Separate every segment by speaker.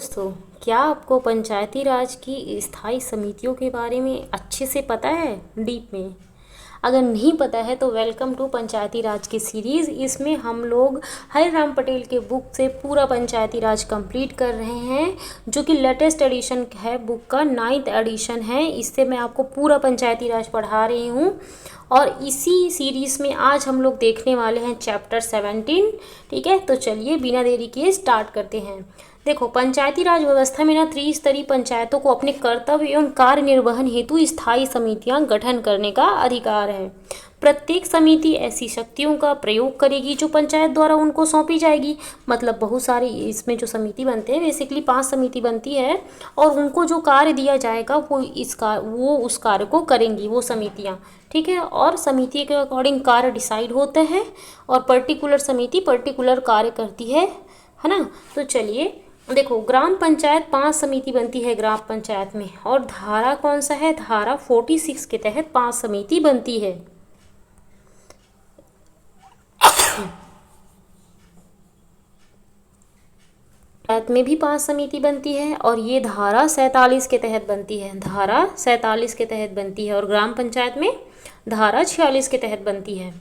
Speaker 1: दोस्तों, क्या आपको पंचायती राज की स्थायी समितियों के बारे में अच्छे से पता है डीप में? अगर नहीं पता है तो वेलकम टू पंचायती राज की सीरीज़। इसमें हम लोग हरिराम पटेल के बुक से पूरा पंचायती राज कंप्लीट कर रहे हैं, जो कि लेटेस्ट एडिशन है, बुक का 9th एडिशन है। इससे मैं आपको पूरा पंचायती राज पढ़ा रही हूँ और इसी सीरीज़ में आज हम लोग देखने वाले हैं चैप्टर 17। ठीक है, तो चलिए बिना देरी किए स्टार्ट करते हैं। देखो, पंचायती राज व्यवस्था में ना त्रिस्तरीय पंचायतों को अपने कर्तव्य एवं कार्य निर्वहन हेतु स्थायी समितियां गठन करने का अधिकार है। प्रत्येक समिति ऐसी शक्तियों का प्रयोग करेगी जो पंचायत द्वारा उनको सौंपी जाएगी। मतलब बहुत सारे इसमें जो समिति बनते हैं, बेसिकली 5 समिति बनती है और उनको जो कार्य दिया जाएगा वो उस कार्य को करेंगी वो समितियाँ। ठीक है, और समिति के अकॉर्डिंग कार्य डिसाइड होता है और पर्टिकुलर समिति पर्टिकुलर कार्य करती है ना। तो चलिए देखो, ग्राम पंचायत 5 समिति बनती है ग्राम पंचायत में, और धारा कौन सा है? धारा 46 के तहत 5 समिति बनती है। पंचायत में भी 5 समिति बनती है और ये धारा 47 के तहत बनती है। धारा 47 के तहत बनती है और ग्राम पंचायत में धारा 46 के तहत बनती है।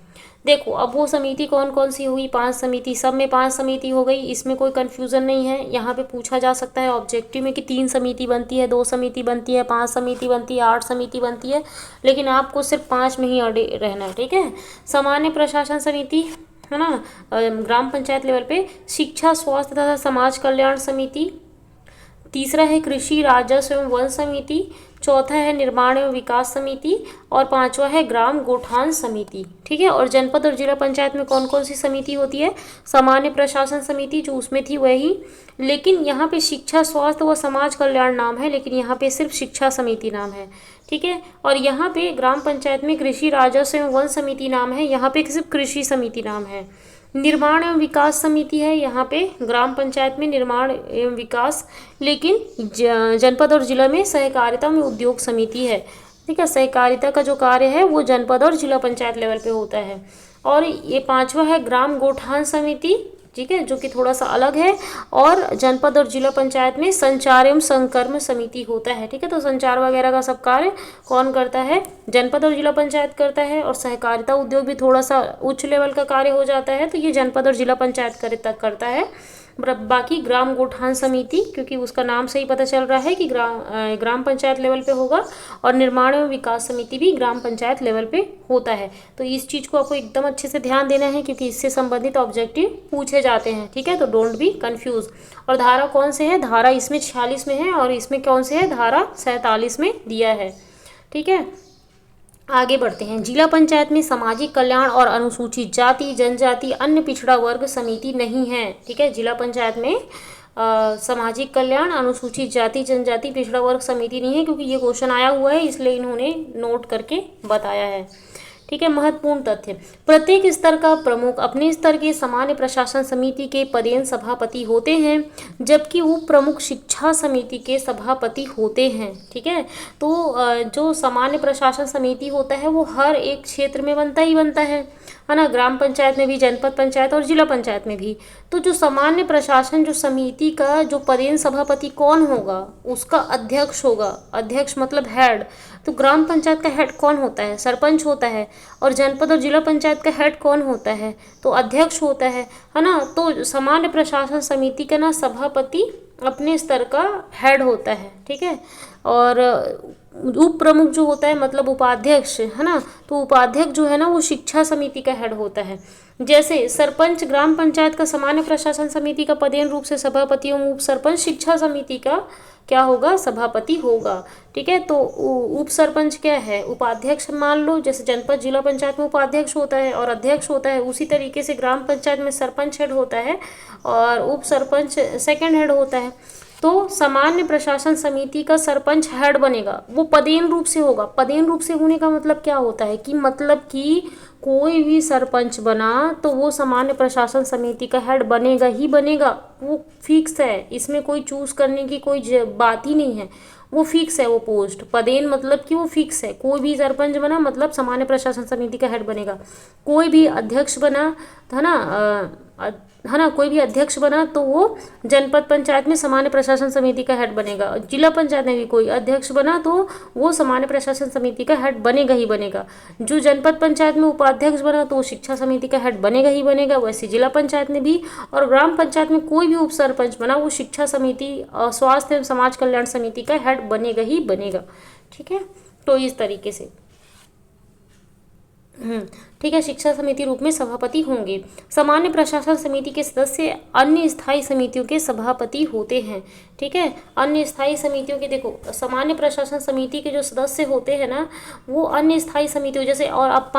Speaker 1: देखो, अब वो समिति कौन कौन सी हुई? 5 समिति, सब में 5 समिति हो गई, इसमें कोई कन्फ्यूज़न नहीं है। यहाँ पे पूछा जा सकता है ऑब्जेक्टिव में कि 3 समिति बनती है, 2 समिति बनती है, 5 समिति बनती है, 8 समिति बनती है, लेकिन आपको सिर्फ 5 में ही अड़े रहना है। ठीक है, सामान्य प्रशासन समिति है ना, ग्राम पंचायत लेवल पे। शिक्षा, स्वास्थ्य तथा समाज कल्याण समिति। तीसरा है कृषि, राजस्व एवं वन समिति। चौथा है निर्माण एवं विकास समिति और 5वां है ग्राम गोठान समिति। ठीक है, और जनपद और जिला पंचायत में कौन कौन सी समिति होती है? सामान्य प्रशासन समिति, जो उसमें थी वही, लेकिन यहाँ पे शिक्षा, स्वास्थ्य व समाज कल्याण नाम है, लेकिन यहाँ पे सिर्फ शिक्षा समिति नाम है। ठीक है, और यहाँ पे ग्राम पंचायत में कृषि, राजस्व एवं वन समिति नाम है, यहाँ पे सिर्फ कृषि समिति नाम है। निर्माण एवं विकास समिति है यहाँ पे ग्राम पंचायत में, निर्माण एवं विकास, लेकिन जनपद और जिला में सहकारिता में उद्योग समिति है। ठीक है, सहकारिता का जो कार्य है वो जनपद और जिला पंचायत लेवल पे होता है। और ये 5वां है ग्राम गोठान समिति, ठीक है, जो कि थोड़ा सा अलग है, और जनपद और जिला पंचायत में संचार एवं संकर्म समिति होता है। ठीक है, तो संचार वगैरह का सब कार्य कौन करता है? जनपद और जिला पंचायत करता है, और सहकारिता उद्योग भी थोड़ा सा उच्च लेवल का कार्य हो जाता है, तो ये जनपद और जिला पंचायत करता है। बाकी ग्राम गोठान समिति, क्योंकि उसका नाम से ही पता चल रहा है कि ग्राम पंचायत लेवल पे होगा, और निर्माण एवं विकास समिति भी ग्राम पंचायत लेवल पे होता है। तो इस चीज़ को आपको एकदम अच्छे से ध्यान देना है, क्योंकि इससे संबंधित ऑब्जेक्टिव पूछे जाते हैं। ठीक है, तो डोंट बी कंफ्यूज। और धारा कौन से है? धारा इसमें 46 में है, और इसमें कौन से है? धारा 47 में दिया है। ठीक है, आगे बढ़ते हैं। जिला पंचायत में सामाजिक कल्याण और अनुसूचित जाति, जनजाति, अन्य पिछड़ा वर्ग समिति नहीं है। ठीक है, जिला पंचायत में सामाजिक कल्याण, अनुसूचित जाति, जनजाति, पिछड़ा वर्ग समिति नहीं है, क्योंकि ये क्वेश्चन आया हुआ है, इसलिए इन्होंने नोट करके बताया है। ठीक है, महत्वपूर्ण तथ्य। प्रत्येक स्तर का प्रमुख अपने स्तर के सामान्य प्रशासन समिति के पदेन सभापति होते हैं, जबकि उप प्रमुख शिक्षा समिति के सभापति होते हैं। ठीक है, तो जो सामान्य प्रशासन समिति होता है वो हर एक क्षेत्र में बनता ही बनता है ना, ग्राम पंचायत में भी, जनपद पंचायत और जिला पंचायत में भी। तो जो सामान्य प्रशासन जो समिति का जो पदेन सभापति कौन होगा? उसका अध्यक्ष होगा। अध्यक्ष मतलब हेड। तो ग्राम पंचायत का हेड कौन होता है? सरपंच होता है। और जनपद और जिला पंचायत का हेड कौन होता है? तो अध्यक्ष होता है ना। तो सामान्य प्रशासन समिति का ना सभापति अपने स्तर का हेड होता है। ठीक है, और उप प्रमुख जो होता है मतलब उपाध्यक्ष है ना, तो उपाध्यक्ष जो है ना वो शिक्षा समिति का हेड होता है। जैसे सरपंच ग्राम पंचायत का सामान्य प्रशासन समिति का पदेन रूप से सभापति एवं उप सरपंच शिक्षा समिति का क्या होगा? सभापति होगा। ठीक है, तो उप सरपंच क्या है? उपाध्यक्ष मान लो, जैसे जनपद जिला पंचायत में उपाध्यक्ष होता है और अध्यक्ष होता है, उसी तरीके से ग्राम पंचायत में सरपंच हेड होता है और उप सरपंच सेकंड हेड होता है। तो सामान्य प्रशासन समिति का सरपंच हेड बनेगा, वो पदेन रूप से होगा। पदेन रूप से होने का मतलब क्या होता है कि कोई भी सरपंच बना तो वो सामान्य प्रशासन समिति का हेड बनेगा ही बनेगा। वो फिक्स है, इसमें कोई चूज करने की कोई बात ही नहीं है, वो फिक्स है वो पोस्ट। पदेन मतलब कि वो फिक्स है, कोई भी सरपंच बना मतलब सामान्य प्रशासन समिति का हेड बनेगा, कोई भी अध्यक्ष बना है ना, है ना, कोई भी अध्यक्ष बना तो वो जनपद पंचायत में सामान्य प्रशासन समिति का हेड बनेगा। जिला पंचायत में भी कोई अध्यक्ष बना तो वो सामान्य प्रशासन समिति का हेड बनेगा ही बनेगा। जो जनपद पंचायत में उपाध्यक्ष बना तो वो शिक्षा समिति का हेड बनेगा ही बनेगा। वैसे जिला पंचायत में भी और ग्राम पंचायत में कोई भी उप सरपंच बना वो शिक्षा समिति, स्वास्थ्य एवं समाज कल्याण समिति का हेड बनेगा ही बनेगा। ठीक है, तो इस तरीके से ठीक है, शिक्षा समिति रूप में सभापति होंगे। सामान्य प्रशासन समिति के सदस्य अन्य स्थायी समितियों के सभापति होते हैं। ठीक है, अन्य स्थायी समितियों के, देखो सामान्य प्रशासन समिति के जो सदस्य होते हैं ना, वो अन्य स्थायी समितियों जैसे, और अब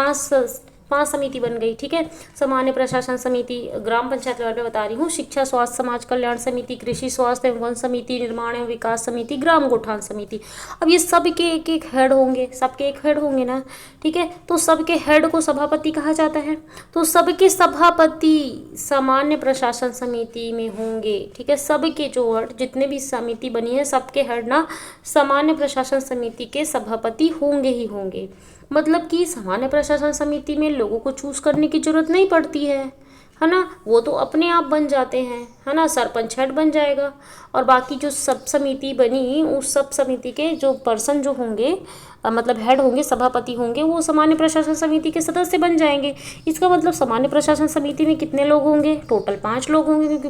Speaker 1: पांच समिति बन गई। ठीक है, सामान्य प्रशासन समिति, ग्राम पंचायत के बारे में बता रही हूँ, शिक्षा स्वास्थ्य समाज कल्याण समिति, कृषि स्वास्थ्य एवं वन समिति, निर्माण एवं विकास समिति, ग्राम गोठान समिति। अब ये सबके एक एक हेड होंगे, सबके एक हेड होंगे ना। ठीक है, तो सबके हेड को सभापति कहा जाता है। तो सबके सभापति सामान्य प्रशासन समिति में होंगे। ठीक है, सबके जो हेड, जितने भी समिति बनी है सबके हेड ना सामान्य प्रशासन समिति के सभापति होंगे ही होंगे। मतलब कि सामान्य प्रशासन समिति में लोगों को चूज करने की जरूरत नहीं पड़ती है ना, वो तो अपने आप बन जाते हैं, है ना। सरपंच हेड बन जाएगा और बाकी जो सब समिति बनी उस सब समिति के जो पर्सन जो होंगे, मतलब हेड होंगे, सभापति होंगे, वो सामान्य प्रशासन समिति के सदस्य बन जाएंगे। इसका मतलब सामान्य प्रशासन समिति में कितने लोग होंगे? टोटल 5 लोग होंगे, क्योंकि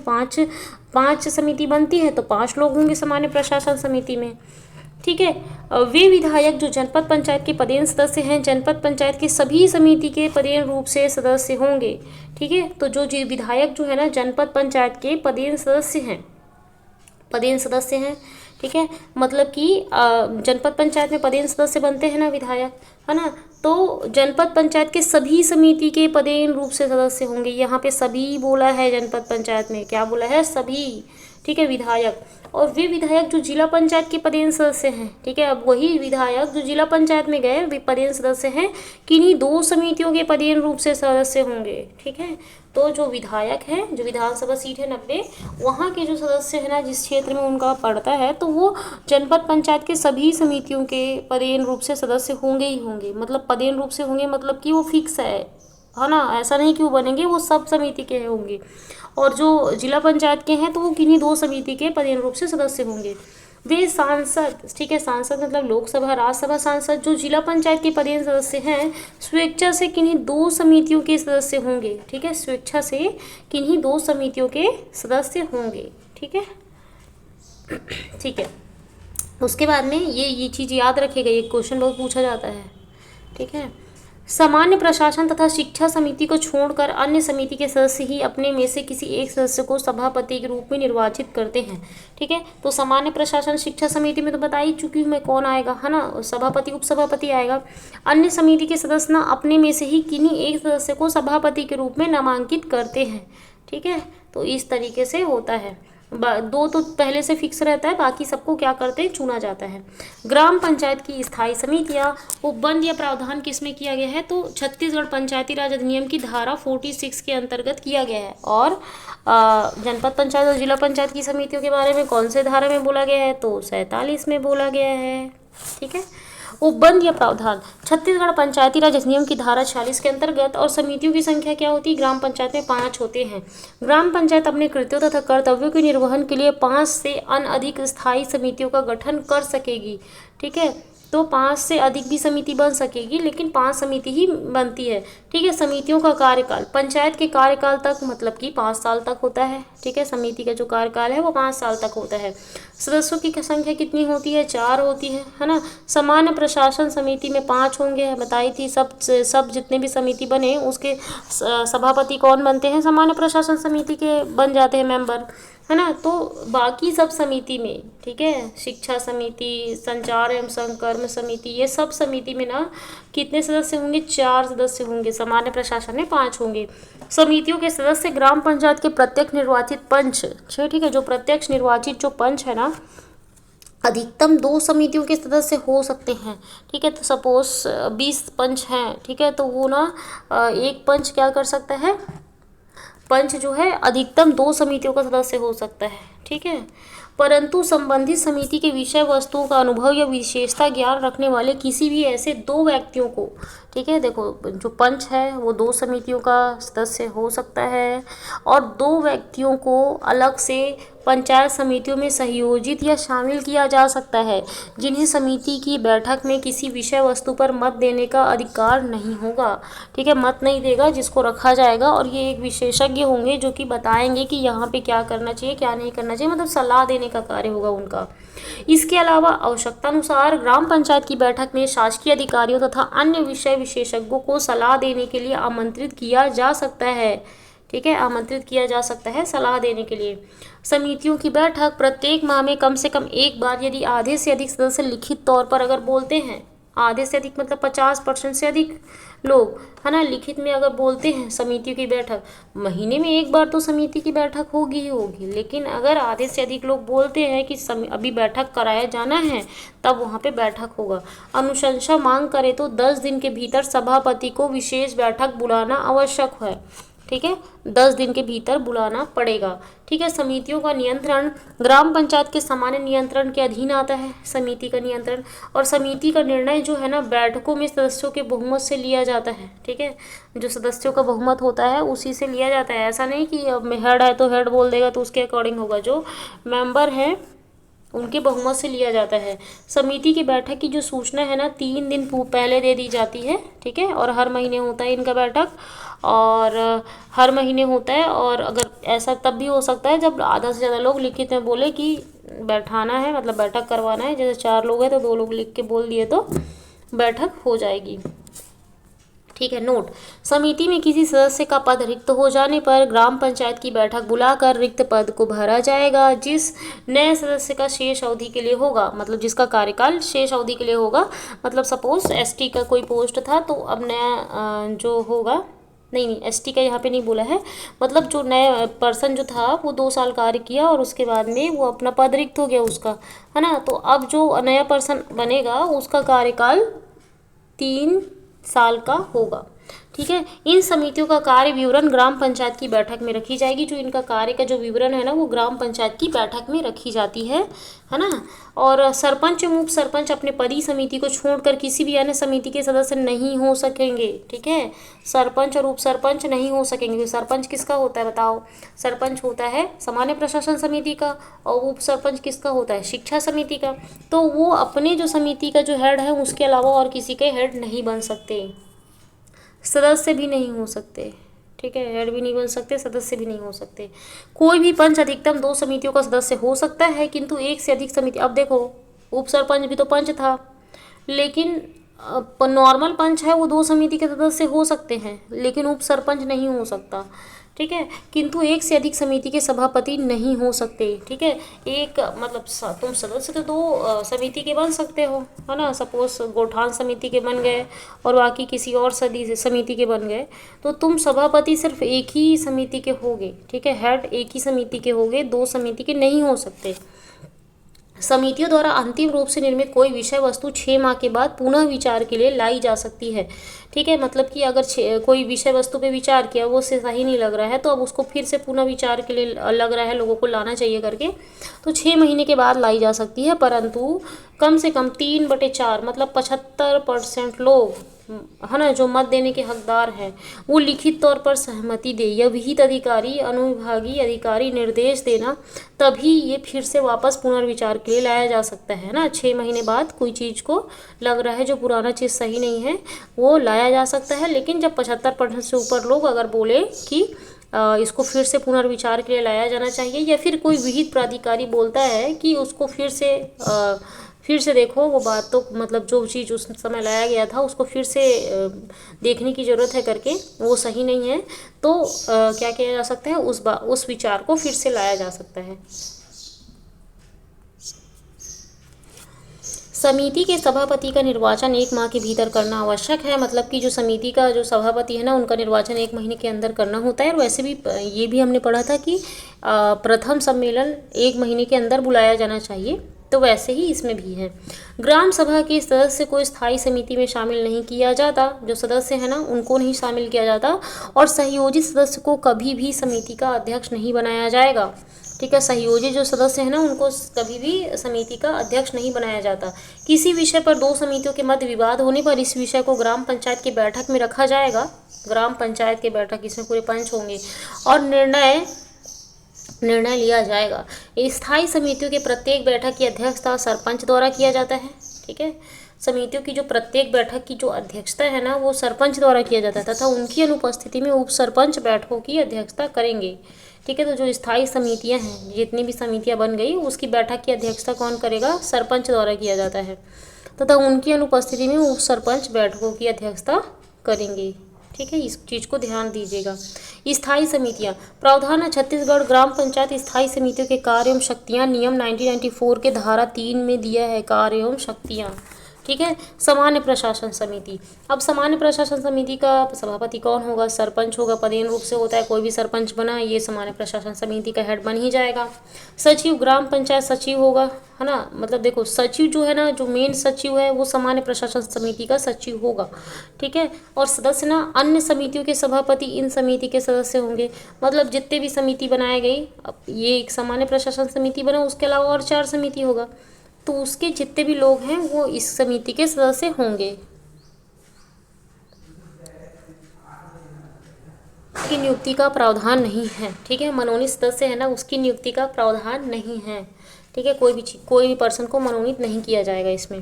Speaker 1: पाँच समिति बनती है तो 5 लोग होंगे सामान्य प्रशासन समिति में। ठीक है, वे विधायक जो जनपद पंचायत के पदेन सदस्य हैं, जनपद पंचायत के सभी समिति के पदेन रूप से सदस्य होंगे। ठीक है, तो जो विधायक जो है ना जनपद पंचायत के पदेन सदस्य हैं। ठीक है, मतलब कि जनपद पंचायत में पदेन सदस्य बनते हैं ना विधायक, है ना, तो जनपद पंचायत के सभी समिति के पदेन रूप से सदस्य होंगे। यहाँ पे सभी बोला है, जनपद पंचायत में क्या बोला है? सभी। ठीक है, विधायक। और वे विधायक जो जिला पंचायत के पदेन सदस्य हैं, ठीक है, अब वही विधायक जो जिला पंचायत में गए वे पदेन सदस्य हैं, किन्हीं 2 समितियों के पदेन रूप से सदस्य होंगे। ठीक है, तो जो विधायक हैं, जो विधानसभा सीट है 90, वहाँ के जो सदस्य है ना, जिस क्षेत्र में उनका पड़ता है, तो वो जनपद पंचायत के सभी समितियों के पदेन रूप से सदस्य होंगे ही होंगे। मतलब पदेन रूप से होंगे मतलब कि वो फिक्स है ना, ऐसा नहीं कि वो बनेंगे, वो सब समिति के होंगे। और जो जिला पंचायत के हैं तो वो किन्हीं 2 समिति के पदेन रूप से सदस्य होंगे। वे सांसद, ठीक है, सांसद मतलब लोकसभा राज्यसभा सांसद जो जिला पंचायत के पदेन सदस्य हैं, स्वेच्छा से किन्हीं 2 समितियों के सदस्य होंगे। ठीक है, स्वेच्छा से किन्हीं 2 समितियों के सदस्य होंगे। ठीक है, ठीक है। उसके बाद में ये चीज़ याद रखिएगा, ये क्वेश्चन बहुत पूछा जाता है। ठीक है, सामान्य प्रशासन तथा शिक्षा समिति को छोड़कर अन्य समिति के सदस्य ही अपने में से किसी एक सदस्य को सभापति के रूप में निर्वाचित करते हैं। ठीक है, तो सामान्य प्रशासन शिक्षा समिति में तो बता ही चुकी हूँ मैं कौन आएगा, है ना, सभापति उपसभापति आएगा। अन्य समिति के सदस्य ना अपने में से ही किन्हीं एक सदस्य को सभापति के रूप में नामांकित करते हैं। ठीक है, तो इस तरीके से होता है। 2 तो पहले से फिक्स रहता है, बाकी सबको क्या करते हैं, चुना जाता है। ग्राम पंचायत की स्थायी समितियां उपबंध या प्रावधान किसमें किया गया है? तो छत्तीसगढ़ पंचायती राज अधिनियम की धारा 46 के अंतर्गत किया गया है। और जनपद पंचायत और जिला पंचायत की समितियों के बारे में कौन से धारा में बोला गया है? तो 47 में बोला गया है। ठीक है, उपबंध या प्रावधान छत्तीसगढ़ पंचायती राज अधिनियम की धारा 46 के अंतर्गत। और समितियों की संख्या क्या होती है? ग्राम पंचायत में 5 होते हैं। ग्राम पंचायत अपने कृत्यों तथा कर्तव्यों के निर्वहन के लिए 5 से अधिक स्थायी समितियों का गठन कर सकेगी। ठीक है, तो 5 से अधिक भी समिति बन सकेगी, लेकिन 5 समिति ही बनती है। ठीक है, समितियों का कार्यकाल पंचायत के कार्यकाल तक मतलब कि 5 साल तक होता है। ठीक है, समिति का जो कार्यकाल है वो 5 साल तक होता है। सदस्यों की संख्या कितनी होती है? 4 होती है ना। सामान्य प्रशासन समिति में 5 होंगे, बताई थी। सब जितने भी समिति बने उसके सभापति कौन बनते हैं? सामान्य प्रशासन समिति के बन जाते हैं मेंबर, है ना। तो बाकी सब समिति में, ठीक है, शिक्षा समिति, संचार एवं संकर्म समिति, ये सब समिति में ना कितने सदस्य होंगे? 4 सदस्य होंगे। सामान्य प्रशासन में 5 होंगे। समितियों के सदस्य ग्राम पंचायत के प्रत्यक्ष निर्वाचित पंच, ठीक है, जो प्रत्यक्ष निर्वाचित जो पंच है ना, अधिकतम 2 समितियों के सदस्य हो सकते हैं। ठीक है, तो सपोज 20 पंच हैं, ठीक है, तो वो ना एक पंच क्या कर सकता है? पंच जो है अधिकतम 2 समितियों का सदस्य हो सकता है, ठीक है। परंतु संबंधित समिति के विषय वस्तुओं का अनुभव या विशेषता ज्ञान रखने वाले किसी भी ऐसे 2 व्यक्तियों को, ठीक है, देखो जो पंच है वो 2 समितियों का सदस्य हो सकता है, और 2 व्यक्तियों को अलग से पंचायत समितियों में संयोजित या शामिल किया जा सकता है, जिन्हें समिति की बैठक में किसी विषय वस्तु पर मत देने का अधिकार नहीं होगा, ठीक है, मत नहीं देगा जिसको रखा जाएगा, और ये एक विशेषज्ञ होंगे जो कि बताएंगे कि यहाँ पे क्या करना चाहिए क्या नहीं करना चाहिए, मतलब सलाह देने का कार्य होगा उनका। इसके अलावा आवश्यकतानुसार ग्राम पंचायत की बैठक में शासकीय अधिकारियों तथा अन्य विषय विशेषज्ञों को सलाह देने के लिए आमंत्रित किया जा सकता है, ठीक है, आमंत्रित किया जा सकता है सलाह देने के लिए। समितियों की बैठक प्रत्येक माह में कम से कम एक बार, यदि आधे से अधिक सदस्य लिखित तौर पर अगर बोलते हैं, आधे से अधिक मतलब 50% से अधिक लोग, है ना, लिखित में अगर बोलते हैं समितियों की बैठक, महीने में एक बार तो समिति की बैठक होगी ही होगी, लेकिन अगर आधे से अधिक लोग बोलते हैं कि अभी बैठक कराया जाना है, तब वहाँ पे बैठक होगा। अनुशंसा मांग करे तो 10 दिन के भीतर सभापति को विशेष बैठक बुलाना आवश्यक है, ठीक है, 10 दिन के भीतर बुलाना पड़ेगा, ठीक है। समितियों का नियंत्रण ग्राम पंचायत के सामान्य नियंत्रण के अधीन आता है, समिति का नियंत्रण, और समिति का निर्णय जो है ना बैठकों में सदस्यों के बहुमत से लिया जाता है, ठीक है, जो सदस्यों का बहुमत होता है उसी से लिया जाता है। ऐसा नहीं कि अब हेड है तो हेड बोल देगा तो उसके अकॉर्डिंग होगा, जो मेंबर हैं उनके बहुमत से लिया जाता है। समिति की बैठक की जो सूचना है ना 3 दिन पहले दे दी जाती है, ठीक है, और हर महीने होता है इनका बैठक, और हर महीने होता है, और अगर ऐसा तब भी हो सकता है जब आधा से ज़्यादा लोग लिखित में बोले कि बैठाना है, मतलब बैठक करवाना है, जैसे 4 लोग हैं तो 2 लोग लिख के बोल दिए तो बैठक हो जाएगी, ठीक है। नोट, समिति में किसी सदस्य का पद रिक्त हो जाने पर ग्राम पंचायत की बैठक बुलाकर रिक्त पद को भरा जाएगा, जिस नए सदस्य का शेष अवधि के लिए होगा, मतलब जिसका कार्यकाल शेष अवधि के लिए होगा, मतलब सपोज एसटी का कोई पोस्ट था तो अब नया जो होगा, नहीं एसटी का यहाँ पे नहीं बोला है, मतलब जो नया पर्सन जो था वो 2 साल कार्य किया और उसके बाद में वो अपना पद रिक्त हो गया उसका, है ना, तो अब जो नया पर्सन बनेगा उसका कार्यकाल 3 साल का होगा, ठीक है। इन समितियों का कार्य विवरण ग्राम पंचायत की बैठक में रखी जाएगी, जो इनका कार्य का जो विवरण है ना वो ग्राम पंचायत की बैठक में रखी जाती है ना। और सरपंच एवं उप सरपंच अपने पदी समिति को छोड़कर किसी भी अन्य समिति के सदस्य नहीं हो सकेंगे, ठीक है, सरपंच और उप सरपंच नहीं हो सकेंगे। सरपंच किसका होता है बताओ, सरपंच होता है सामान्य प्रशासन समिति का, और उप सरपंच किसका होता है, शिक्षा समिति का। तो वो अपने जो समिति का जो हेड है उसके अलावा और किसी के हेड नहीं बन सकते, सदस्य भी नहीं हो सकते, ठीक है, हेड भी नहीं बन सकते, सदस्य भी नहीं हो सकते। कोई भी पंच अधिकतम 2 समितियों का सदस्य हो सकता है, किंतु एक से अधिक समिति, अब देखो उप सरपंच भी तो पंच था, लेकिन नॉर्मल पंच है वो 2 समिति के सदस्य हो सकते हैं, लेकिन उप सरपंच नहीं हो सकता, ठीक है, किंतु एक से अधिक समिति के सभापति नहीं हो सकते, ठीक है। एक मतलब तुम सदस्य तो 2 समिति के बन सकते हो, है ना, सपोज गोठान समिति के बन गए और बाकी किसी और समिति के बन गए, तो तुम सभापति सिर्फ एक ही समिति के होगे, ठीक है, हेड एक ही समिति के होगे, 2 समिति के नहीं हो सकते। समितियों द्वारा अंतिम रूप से निर्मित कोई विषय वस्तु 6 माह के बाद पुनः विचार के लिए लाई जा सकती है, ठीक है, मतलब कि अगर कोई विषय वस्तु पे विचार किया वो से सही नहीं लग रहा है तो अब उसको फिर से पुनः विचार के लिए लग रहा है लोगों को लाना चाहिए करके, तो 6 महीने के बाद लाई जा सकती है, परंतु कम से कम 3/4 मतलब 75% लोग, है ना, जो मत देने के हकदार हैं वो लिखित तौर पर सहमति दे, या विहित अधिकारी अनुविभागीय अधिकारी निर्देश देना, तभी ये फिर से वापस पुनर्विचार के लिए लाया जा सकता है ना। 6 महीने बाद कोई चीज़ को लग रहा है जो पुराना चीज़ सही नहीं है वो लाया जा सकता है, लेकिन जब 75% से ऊपर लोग अगर बोले कि इसको फिर से पुनर्विचार के लिए लाया जाना चाहिए, या फिर कोई विहित प्राधिकारी बोलता है कि उसको फिर से देखो वो बात, तो मतलब जो चीज़ उस समय लाया गया था उसको फिर से देखने की ज़रूरत है करके वो सही नहीं है, तो क्या किया जा सकता है, उस विचार को फिर से लाया जा सकता है। समिति के सभापति का निर्वाचन 1 माह के भीतर करना आवश्यक है, मतलब कि जो समिति का जो सभापति है ना उनका निर्वाचन 1 महीने के अंदर करना होता है। और वैसे भी ये भी हमने पढ़ा था कि प्रथम सम्मेलन 1 महीने के अंदर बुलाया जाना चाहिए, तो वैसे ही इसमें भी है। ग्राम सभा के सदस्य को स्थायी समिति में शामिल नहीं किया जाता, जो सदस्य है ना उनको नहीं शामिल किया जाता, और सहयोजी सदस्य को कभी भी समिति का अध्यक्ष नहीं बनाया जाएगा। ठीक है, सहयोजी जो सदस्य है ना उनको कभी भी समिति का अध्यक्ष नहीं बनाया जाता। किसी विषय पर दो समितियों के मध्य विवाद होने पर इस विषय को ग्राम पंचायत की बैठक में रखा जाएगा। ग्राम पंचायत की बैठक, इसमें पूरे पंच होंगे और निर्णय लिया जाएगा। स्थायी समितियों के प्रत्येक बैठक की अध्यक्षता सरपंच द्वारा किया जाता है। ठीक है, समितियों की जो प्रत्येक बैठक की जो अध्यक्षता है ना वो सरपंच द्वारा किया जाता है तथा उनकी अनुपस्थिति में उप सरपंच बैठकों की अध्यक्षता करेंगे। ठीक है, तो जो स्थायी समितियां हैं, जितनी भी समितियां बन गई, उसकी बैठक की अध्यक्षता कौन करेगा? सरपंच द्वारा किया जाता है तथा उनकी अनुपस्थिति में उप सरपंच बैठकों की अध्यक्षता करेंगे। ठीक है, इस चीज़ को ध्यान दीजिएगा। स्थायी समितियां, प्रावधान है छत्तीसगढ़ ग्राम पंचायत स्थायी समितियों के कार्य एवं शक्तियां, नियम 1994 के धारा 3 में दिया है कार्य एवं शक्तियां। ठीक है, सामान्य प्रशासन समिति। अब सामान्य प्रशासन समिति का सभापति कौन होगा? सरपंच होगा, पदेन रूप से होता है। कोई भी सरपंच बना ये सामान्य प्रशासन समिति का हेड बन ही जाएगा। सचिव, ग्राम पंचायत सचिव होगा, है ना, मतलब देखो सचिव जो है ना, जो मेन सचिव है वो सामान्य प्रशासन समिति का सचिव होगा। ठीक है, और सदस्य ना अन्य समितियों के सभापति इन समिति के सदस्य होंगे। मतलब जितने भी समिति बनाए गई, अब ये एक सामान्य प्रशासन समिति बना, उसके अलावा और 4 समिति होगा, तो उसके जितने भी लोग हैं वो इस समिति के सदस्य होंगे। की नियुक्ति का प्रावधान नहीं है। ठीक है, मनोनीत सदस्य है ना उसकी नियुक्ति का प्रावधान नहीं है। ठीक है, कोई भी पर्सन को मनोनीत नहीं किया जाएगा इसमें।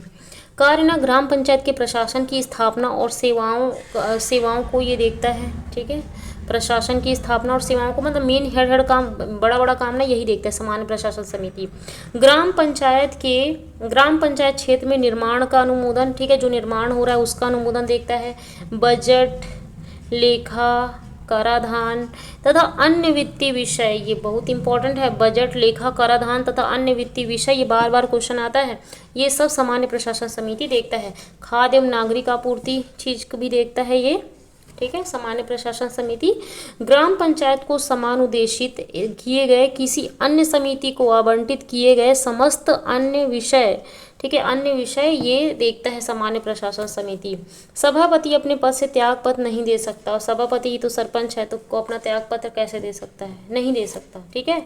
Speaker 1: कार्य ना ग्राम पंचायत के प्रशासन की स्थापना और सेवाओं को ये देखता है। ठीक है, प्रशासन की स्थापना और सेवाओं को, मतलब मेन हेड काम, बड़ा काम ना यही देखता है सामान्य प्रशासन समिति। ग्राम पंचायत क्षेत्र में निर्माण का अनुमोदन, ठीक है, जो निर्माण हो रहा है उसका अनुमोदन देखता है। बजट, लेखा, कराधान तथा अन्य वित्तीय विषय, ये बहुत इंपॉर्टेंट है। बजट, लेखा, कराधान तथा अन्य वित्तीय विषय, ये बार बार क्वेश्चन आता है। ये सब सामान्य प्रशासन समिति देखता है। खाद्य एवं नागरिक आपूर्ति चीज को भी देखता है ये। ठीक है, सामान्य प्रशासन समिति। ग्राम पंचायत को समानुदेशित किए गए किसी अन्य समिति को आवंटित किए गए समस्त अन्य विषय, ठीक है, अन्य विषय ये देखता है सामान्य प्रशासन समिति। सभापति अपने पद से त्याग पत्र नहीं दे सकता, और सभापति ही तो सरपंच है, तो को अपना त्याग पत्र कैसे दे सकता है? नहीं दे सकता। ठीक है,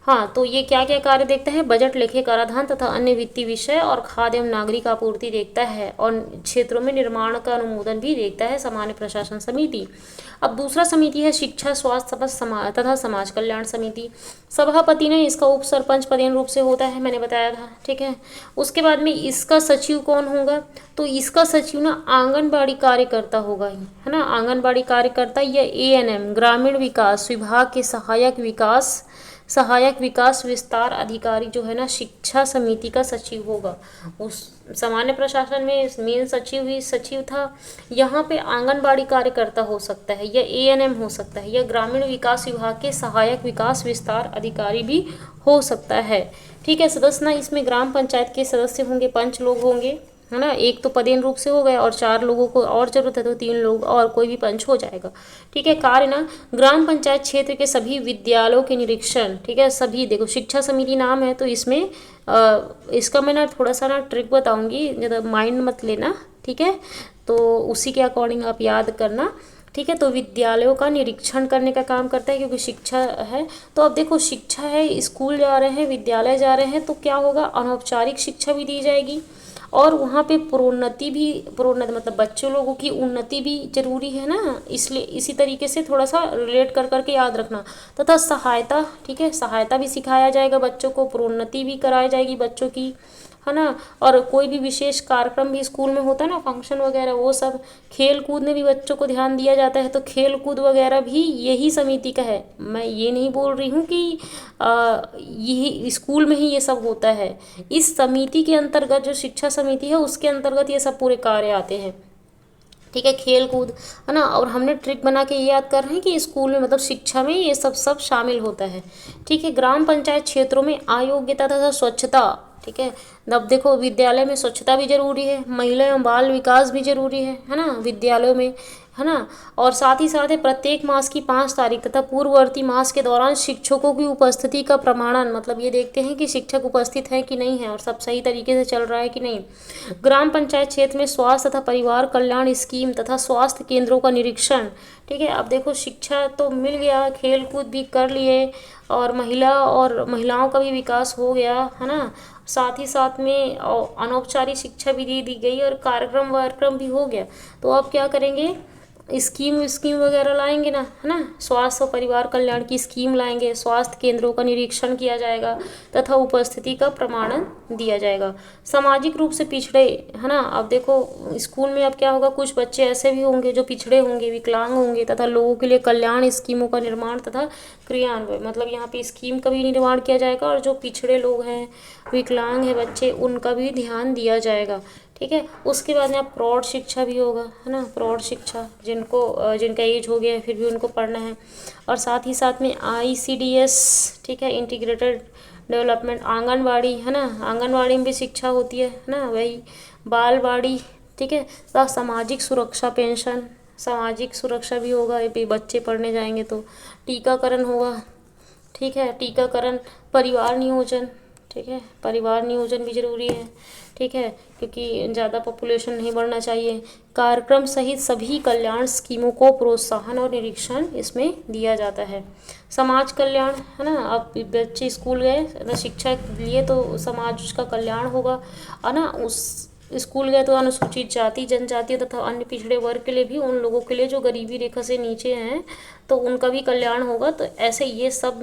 Speaker 1: हाँ, तो ये क्या क्या कार्य देखता है? बजट, लेखे, कराधान तथा अन्य वित्तीय विषय और खाद्य एवं नागरिक आपूर्ति देखता है, और क्षेत्रों में निर्माण का अनुमोदन भी देखता है सामान्य प्रशासन समिति। अब दूसरा समिति है शिक्षा, स्वास्थ्य तथा समाज कल्याण समिति। सभापति ने इसका उप सरपंच पदेन रूप से होता है, मैंने बताया था। ठीक है, उसके बाद में इसका सचिव कौन होगा? तो इसका सचिव ना आंगनबाड़ी कार्यकर्ता होगा ही, है ना, आंगनबाड़ी कार्यकर्ता या ANM ग्रामीण विकास विभाग के सहायक विकास विस्तार अधिकारी जो है ना शिक्षा समिति का सचिव होगा। उस सामान्य प्रशासन में मेन सचिव ही सचिव था, यहाँ पे आंगनबाड़ी कार्यकर्ता हो सकता है, या ANM हो सकता है, या ग्रामीण विकास विभाग के सहायक विकास विस्तार अधिकारी भी हो सकता है। ठीक है, सदस्य ना इसमें ग्राम पंचायत के सदस्य होंगे, 5 लोग होंगे, है ना, एक तो पदेन रूप से हो गए, और 4 लोगों को और जरूरत है तो 3 लोग और कोई भी पंच हो जाएगा। ठीक है, कार्य ना ग्राम पंचायत क्षेत्र के सभी विद्यालयों के निरीक्षण, ठीक है, सभी, देखो शिक्षा समिति नाम है तो इसमें इसका मैं ना थोड़ा सा ना ट्रिक बताऊंगी, ज़्यादा माइंड मत लेना। ठीक है, तो उसी के अकॉर्डिंग आप याद करना। ठीक है, तो विद्यालयों का निरीक्षण करने का काम करता है, क्योंकि शिक्षा है। तो अब देखो शिक्षा है, स्कूल जा रहे हैं, विद्यालय जा रहे हैं, तो क्या होगा? अनौपचारिक शिक्षा भी दी जाएगी, और वहाँ पे प्रोन्नति मतलब बच्चों लोगों की उन्नति भी जरूरी है ना, इसलिए इसी तरीके से थोड़ा सा रिलेट कर करके याद रखना। तथा सहायता, ठीक है, सहायता भी सिखाया जाएगा बच्चों को, प्रोन्नति भी कराई जाएगी बच्चों की, है ना। और कोई भी विशेष कार्यक्रम भी स्कूल में होता है ना, फंक्शन वगैरह, वो सब, खेल कूद में भी बच्चों को ध्यान दिया जाता है, तो खेल कूद वगैरह भी यही समिति का है। मैं ये नहीं बोल रही हूँ कि यही स्कूल में ही ये सब होता है, इस समिति के अंतर्गत जो शिक्षा समिति है उसके अंतर्गत ये सब पूरे कार्य आते हैं। ठीक है, खेल कूद, है ना, और हमने ट्रिक बना के ये याद कर रहे हैं कि स्कूल में मतलब शिक्षा में ये सब शामिल होता है। ठीक है, ग्राम पंचायत क्षेत्रों में अयोग्यता तथा स्वच्छता ठीक है। अब देखो विद्यालय में स्वच्छता भी जरूरी है, महिला एवं बाल विकास भी जरूरी है ना विद्यालयों में, है ना। और साथ ही साथ है प्रत्येक मास की 5 तारीख तथा पूर्ववर्ती मास के दौरान शिक्षकों की उपस्थिति का प्रमाणन, मतलब ये देखते हैं कि शिक्षक उपस्थित है कि नहीं है और सब सही तरीके से चल रहा है कि नहीं। ग्राम पंचायत क्षेत्र में स्वास्थ्य तथा परिवार कल्याण स्कीम तथा स्वास्थ्य केंद्रों का निरीक्षण, ठीक है। अब देखो शिक्षा तो मिल गया, खेल कूद भी कर लिए और महिलाओं का भी विकास हो गया, है ना। साथ ही साथ में अनौपचारिक शिक्षा भी दी गई और कार्यक्रम वार्क्रम भी हो गया। तो अब क्या करेंगे, स्कीम वगैरह लाएंगे ना, है ना। स्वास्थ्य और परिवार कल्याण की स्कीम लाएंगे, स्वास्थ्य केंद्रों का निरीक्षण किया जाएगा तथा उपस्थिति का प्रमाणन दिया जाएगा। सामाजिक रूप से पिछड़े, है ना। अब देखो स्कूल में अब क्या होगा, कुछ बच्चे ऐसे भी होंगे जो पिछड़े होंगे, विकलांग होंगे तथा लोगों के लिए कल्याण स्कीमों का निर्माण तथा क्रियान्वयन, मतलब यहाँ पे स्कीम का भी निर्माण किया जाएगा और जो पिछड़े लोग हैं, विकलांग है बच्चे, उनका भी ध्यान दिया जाएगा, ठीक है। उसके बाद यहाँ प्रौढ़ शिक्षा भी होगा, है ना। प्रौढ़ शिक्षा जिनका एज हो गया है फिर भी उनको पढ़ना है। और साथ ही साथ में ICDS, ठीक है, इंटीग्रेटेड डेवलपमेंट, आंगनवाड़ी, है ना। आंगनवाड़ी में भी शिक्षा होती है ना, वही बालवाड़ी, ठीक है। तो सामाजिक सुरक्षा पेंशन, सामाजिक सुरक्षा भी होगा, ये बच्चे पढ़ने जाएंगे तो। टीकाकरण होगा, ठीक है, टीकाकरण, परिवार नियोजन, ठीक है, परिवार नियोजन भी जरूरी है, ठीक है, क्योंकि ज़्यादा पॉपुलेशन नहीं बढ़ना चाहिए। कार्यक्रम सहित सभी कल्याण स्कीमों को प्रोत्साहन और निरीक्षण इसमें दिया जाता है। समाज कल्याण, है ना। अब बच्चे स्कूल गए, शिक्षा लिए तो समाज का कल्याण होगा, है ना। उस स्कूल गए तो अनुसूचित जाति जनजाति तथा अन्य पिछड़े वर्ग के लिए भी, उन लोगों के लिए जो गरीबी रेखा से नीचे हैं तो उनका भी कल्याण होगा। तो ऐसे ये सब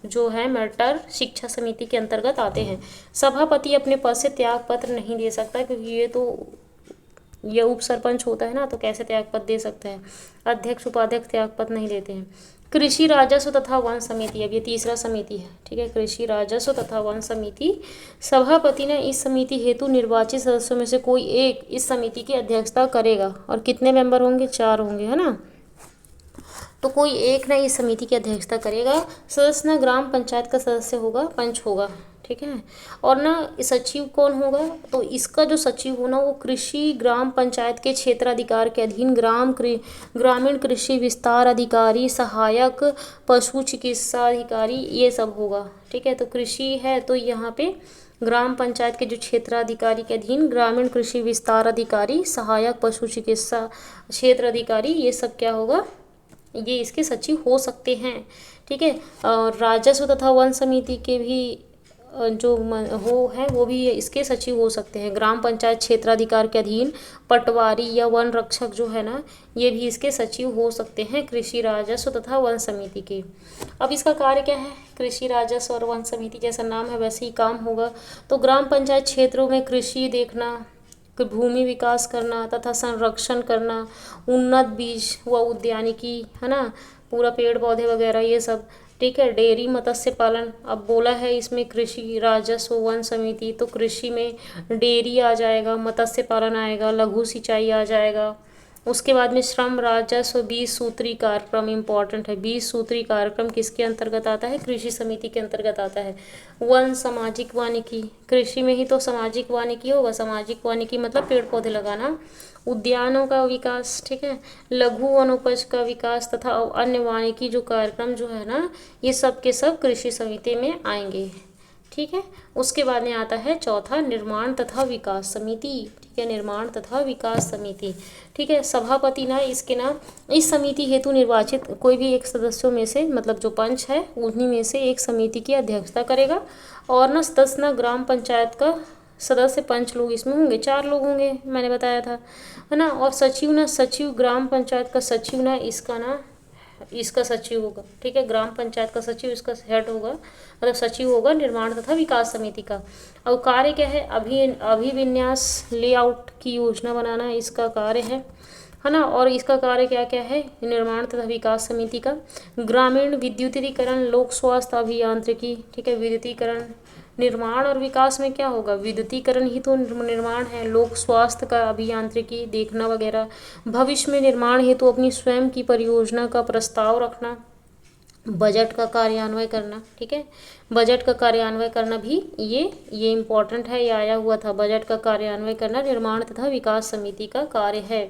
Speaker 1: जो है मैटर शिक्षा समिति के अंतर्गत आते हैं। सभापति अपने पद से त्याग पत्र नहीं दे सकता, क्योंकि ये उप सरपंच होता है ना, तो कैसे त्याग पत्र दे सकता है। अध्यक्ष उपाध्यक्ष त्याग पत्र नहीं देते हैं। कृषि राजस्व तथा वन समिति, अब ये तीसरा समिति है, ठीक है। कृषि राजस्व तथा वन समिति, सभापति ने इस समिति हेतु निर्वाचित सदस्यों में से कोई एक इस समिति की अध्यक्षता करेगा। और कितने मेंबर होंगे, 4 होंगे, है ना। तो कोई एक ना इस समिति की अध्यक्षता करेगा। सदस्य ना ग्राम पंचायत का सदस्य होगा, पंच होगा, ठीक है। और ना सचिव कौन होगा, तो इसका जो सचिव होना वो कृषि ग्राम पंचायत के क्षेत्राधिकार के अधीन ग्रामीण कृषि विस्तार अधिकारी, सहायक पशु चिकित्सा अधिकारी, ये सब होगा, ठीक है। तो कृषि है तो यहाँ पे ग्राम पंचायत के जो क्षेत्राधिकारी के अधीन ग्रामीण कृषि विस्तार अधिकारी, सहायक पशु चिकित्सा क्षेत्र अधिकारी, ये सब क्या होगा, ये इसके सचिव हो सकते हैं, ठीक है। और राजस्व तथा वन समिति के भी जो वो भी इसके सचिव हो सकते हैं। ग्राम पंचायत क्षेत्राधिकार के अधीन पटवारी या वन रक्षक जो है ना, ये भी इसके सचिव हो सकते हैं कृषि राजस्व तथा वन समिति के। अब इसका कार्य क्या है, कृषि राजस्व और वन समिति जैसा नाम है वैसे ही काम होगा। तो ग्राम पंचायत क्षेत्रों में कृषि देखना, भूमि विकास करना तथा संरक्षण करना, उन्नत बीज व उद्यानिकी, है ना, पूरा पेड़ पौधे वगैरह ये सब, ठीक है। डेयरी मत्स्य पालन, अब बोला है इसमें कृषि राजस्व वन समिति, तो कृषि में डेयरी आ जाएगा, मत्स्य पालन आएगा, लघु सिंचाई आ जाएगा। उसके बाद में श्रम राजस्व 20 सूत्री कार्यक्रम इम्पॉर्टेंट है। 20 सूत्री कार्यक्रम किसके अंतर्गत आता है, कृषि समिति के अंतर्गत आता है। वन सामाजिक वानिकी, कृषि में ही तो सामाजिक वानिकी होगा, सामाजिक वानिकी मतलब पेड़ पौधे लगाना। उद्यानों का विकास, ठीक है, लघु वनोपज का विकास तथा अन्य वानिकी जो कार्यक्रम जो है ना, ये सब के सब कृषि समिति में आएंगे, ठीक है। उसके बाद में आता है चौथा निर्माण तथा विकास समिति, ठीक है, निर्माण तथा विकास समिति, ठीक है। सभापति ना इसके ना इस समिति हेतु निर्वाचित कोई भी एक सदस्यों में से, मतलब जो पंच है उन्हीं में से एक समिति की अध्यक्षता करेगा। और ना सदस्य ना ग्राम पंचायत का सदस्य पंच लोग इसमें होंगे, 4 लोग होंगे, मैंने बताया था, है ना। और सचिव ग्राम पंचायत का सचिव ना इसका सचिव होगा, ठीक है। ग्राम पंचायत का सचिव इसका हेड होगा, मतलब सचिव होगा निर्माण तथा विकास समिति का। और कार्य क्या है, अभिविन्यास लेआउट की योजना बनाना इसका कार्य है ना। और इसका कार्य क्या क्या है, निर्माण तथा विकास समिति का। ग्रामीण विद्युतीकरण, लोक स्वास्थ्य अभियांत्रिकी, ठीक है, विद्युतीकरण, निर्माण और विकास में क्या होगा, विद्युतीकरण ही तो निर्माण है, लोक स्वास्थ्य का अभियांत्रिकी देखना वगैरह। भविष्य में निर्माण हेतु अपनी स्वयं की परियोजना का प्रस्ताव रखना, बजट का कार्यान्वयन करना, ठीक है। बजट का कार्यान्वयन करना भी ये इम्पोर्टेंट है, ये आया हुआ था। बजट का कार्यान्वयन करना निर्माण तथा विकास समिति का कार्य है।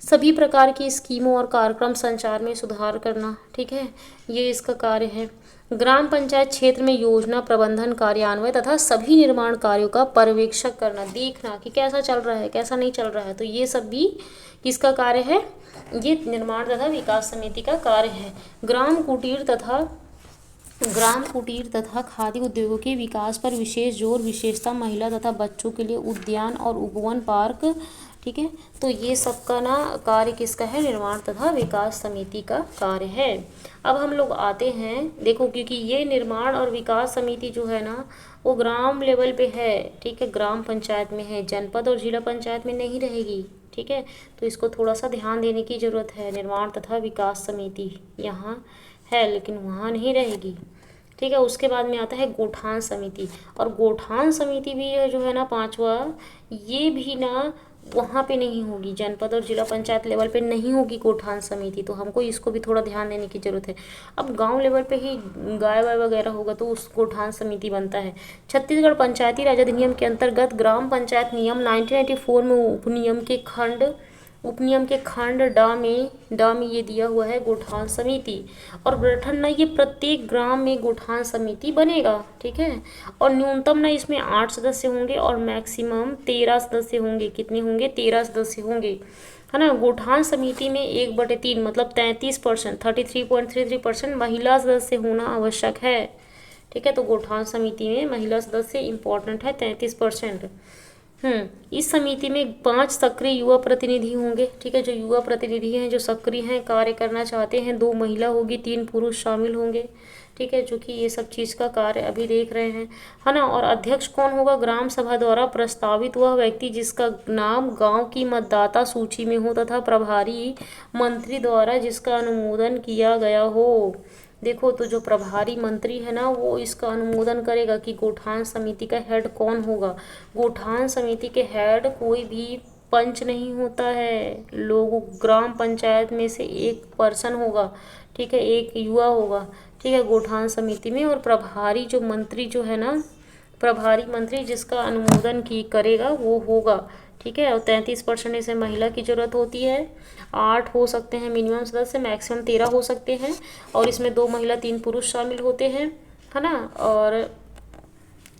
Speaker 1: सभी प्रकार की स्कीमों और कार्यक्रम संचार में सुधार करना, ठीक है, ये इसका कार्य है। ग्राम पंचायत क्षेत्र में योजना प्रबंधन कार्यान्वयन तथा सभी निर्माण कार्यों का पर्यवेक्षण करना, देखना कि कैसा चल रहा है कैसा नहीं चल रहा है, तो ये सब भी किसका कार्य है, ये निर्माण तथा विकास समिति का कार्य है। ग्राम कुटीर तथा खादी उद्योगों के विकास पर विशेष जोर, विशेषता महिला तथा बच्चों के लिए उद्यान और उपवन पार्क, ठीक है, तो ये सबका ना कार्य किसका है, निर्माण तथा विकास समिति का कार्य है। अब हम लोग आते हैं, देखो क्योंकि ये निर्माण और विकास समिति जो है ना वो ग्राम लेवल पे है, ठीक है, ग्राम पंचायत में है, जनपद और जिला पंचायत में नहीं रहेगी, ठीक है, तो इसको थोड़ा सा ध्यान देने की ज़रूरत है। निर्माण तथा विकास समिति यहाँ है लेकिन वहाँ नहीं रहेगी, ठीक है। उसके बाद में आता है गौठान समिति, और गौठान समिति भी जो है ना पांचवा, ये भी ना वहाँ पे नहीं होगी, जनपद और जिला पंचायत लेवल पे नहीं होगी गौठान समिति, तो हमको इसको भी थोड़ा ध्यान देने की जरूरत है। अब गांव लेवल पे ही गाय वाय वगैरह होगा तो उस गौठान समिति बनता है। छत्तीसगढ़ पंचायती राज अधिनियम के अंतर्गत ग्राम पंचायत नियम 1994 में उपनियम के खंड डा में ये दिया हुआ है गौठान समिति, और गठन ना ये प्रत्येक ग्राम में गौठान समिति बनेगा, ठीक है, और न्यूनतम ना इसमें 8 सदस्य होंगे और मैक्सिमम 13 सदस्य होंगे। कितने होंगे, 13 सदस्य होंगे, है ना। गौठान समिति में 1/3 मतलब 33%, 33.33% महिला सदस्य होना आवश्यक है, ठीक है, तो गौठान समिति में महिला सदस्य इम्पोर्टेंट है, 33%। इस समिति में 5 सक्रिय युवा प्रतिनिधि होंगे, ठीक है, जो युवा प्रतिनिधि हैं जो सक्रिय हैं, कार्य करना चाहते हैं। 2 महिला होगी, 3 पुरुष शामिल होंगे, ठीक है, जो कि ये सब चीज़ का कार्य अभी देख रहे हैं, है ना। और अध्यक्ष कौन होगा, ग्राम सभा द्वारा प्रस्तावित वह व्यक्ति जिसका नाम गांव की मतदाता सूची में हो तथा प्रभारी मंत्री द्वारा जिसका अनुमोदन किया गया हो। देखो तो जो प्रभारी मंत्री है ना वो इसका अनुमोदन करेगा कि गौठान समिति का हेड कौन होगा। गौठान समिति के हेड कोई भी पंच नहीं होता है, लोग ग्राम पंचायत में से एक पर्सन होगा, ठीक है, एक युवा होगा, ठीक है, गौठान समिति में। और प्रभारी जो मंत्री जो है ना, प्रभारी मंत्री जिसका अनुमोदन की करेगा वो होगा, ठीक है। और 33% इसे महिला की जरूरत होती है। 8 हो सकते हैं मिनिमम सदस्य, मैक्सिमम 13 हो सकते हैं, और इसमें 2 महिला 3 पुरुष शामिल होते हैं, है ना। और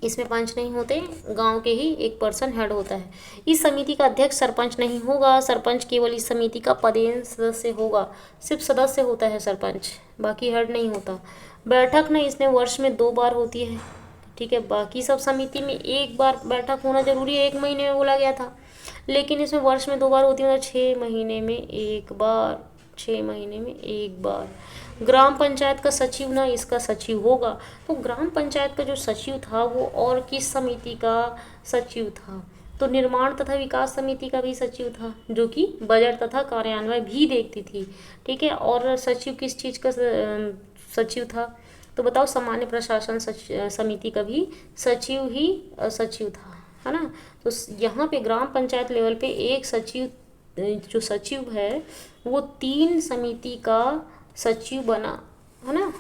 Speaker 1: इसमें पंच नहीं होते, गांव के ही एक पर्सन हेड होता है। इस समिति का अध्यक्ष सरपंच नहीं होगा, सरपंच केवल इस समिति का पदेन सदस्य होगा, सिर्फ सदस्य होता है सरपंच, बाकी हेड नहीं होता। बैठक ना इसमें वर्ष में 2 बार होती है, ठीक है, बाकी सब समिति में 1 बार बैठक होना जरूरी है, 1 महीने में बोला गया था, लेकिन इसमें वर्ष में 2 बार होती है, मतलब 6 महीने में 1 बार, 6 महीने में 1 बार। ग्राम पंचायत का सचिव ना इसका सचिव होगा, तो ग्राम पंचायत का जो सचिव था वो और किस समिति का सचिव था, तो निर्माण तथा विकास समिति का भी सचिव था, जो कि बजट तथा कार्यान्वयन भी देखती थी, ठीक है। और सचिव किस चीज़ का सचिव था, तो बताओ, सामान्य प्रशासन समिति का भी सचिव ही सचिव था, है ना। तो यहाँ पे ग्राम पंचायत लेवल पे एक सचिव, जो सचिव है वो 3 समिति का सचिव बना, है ना,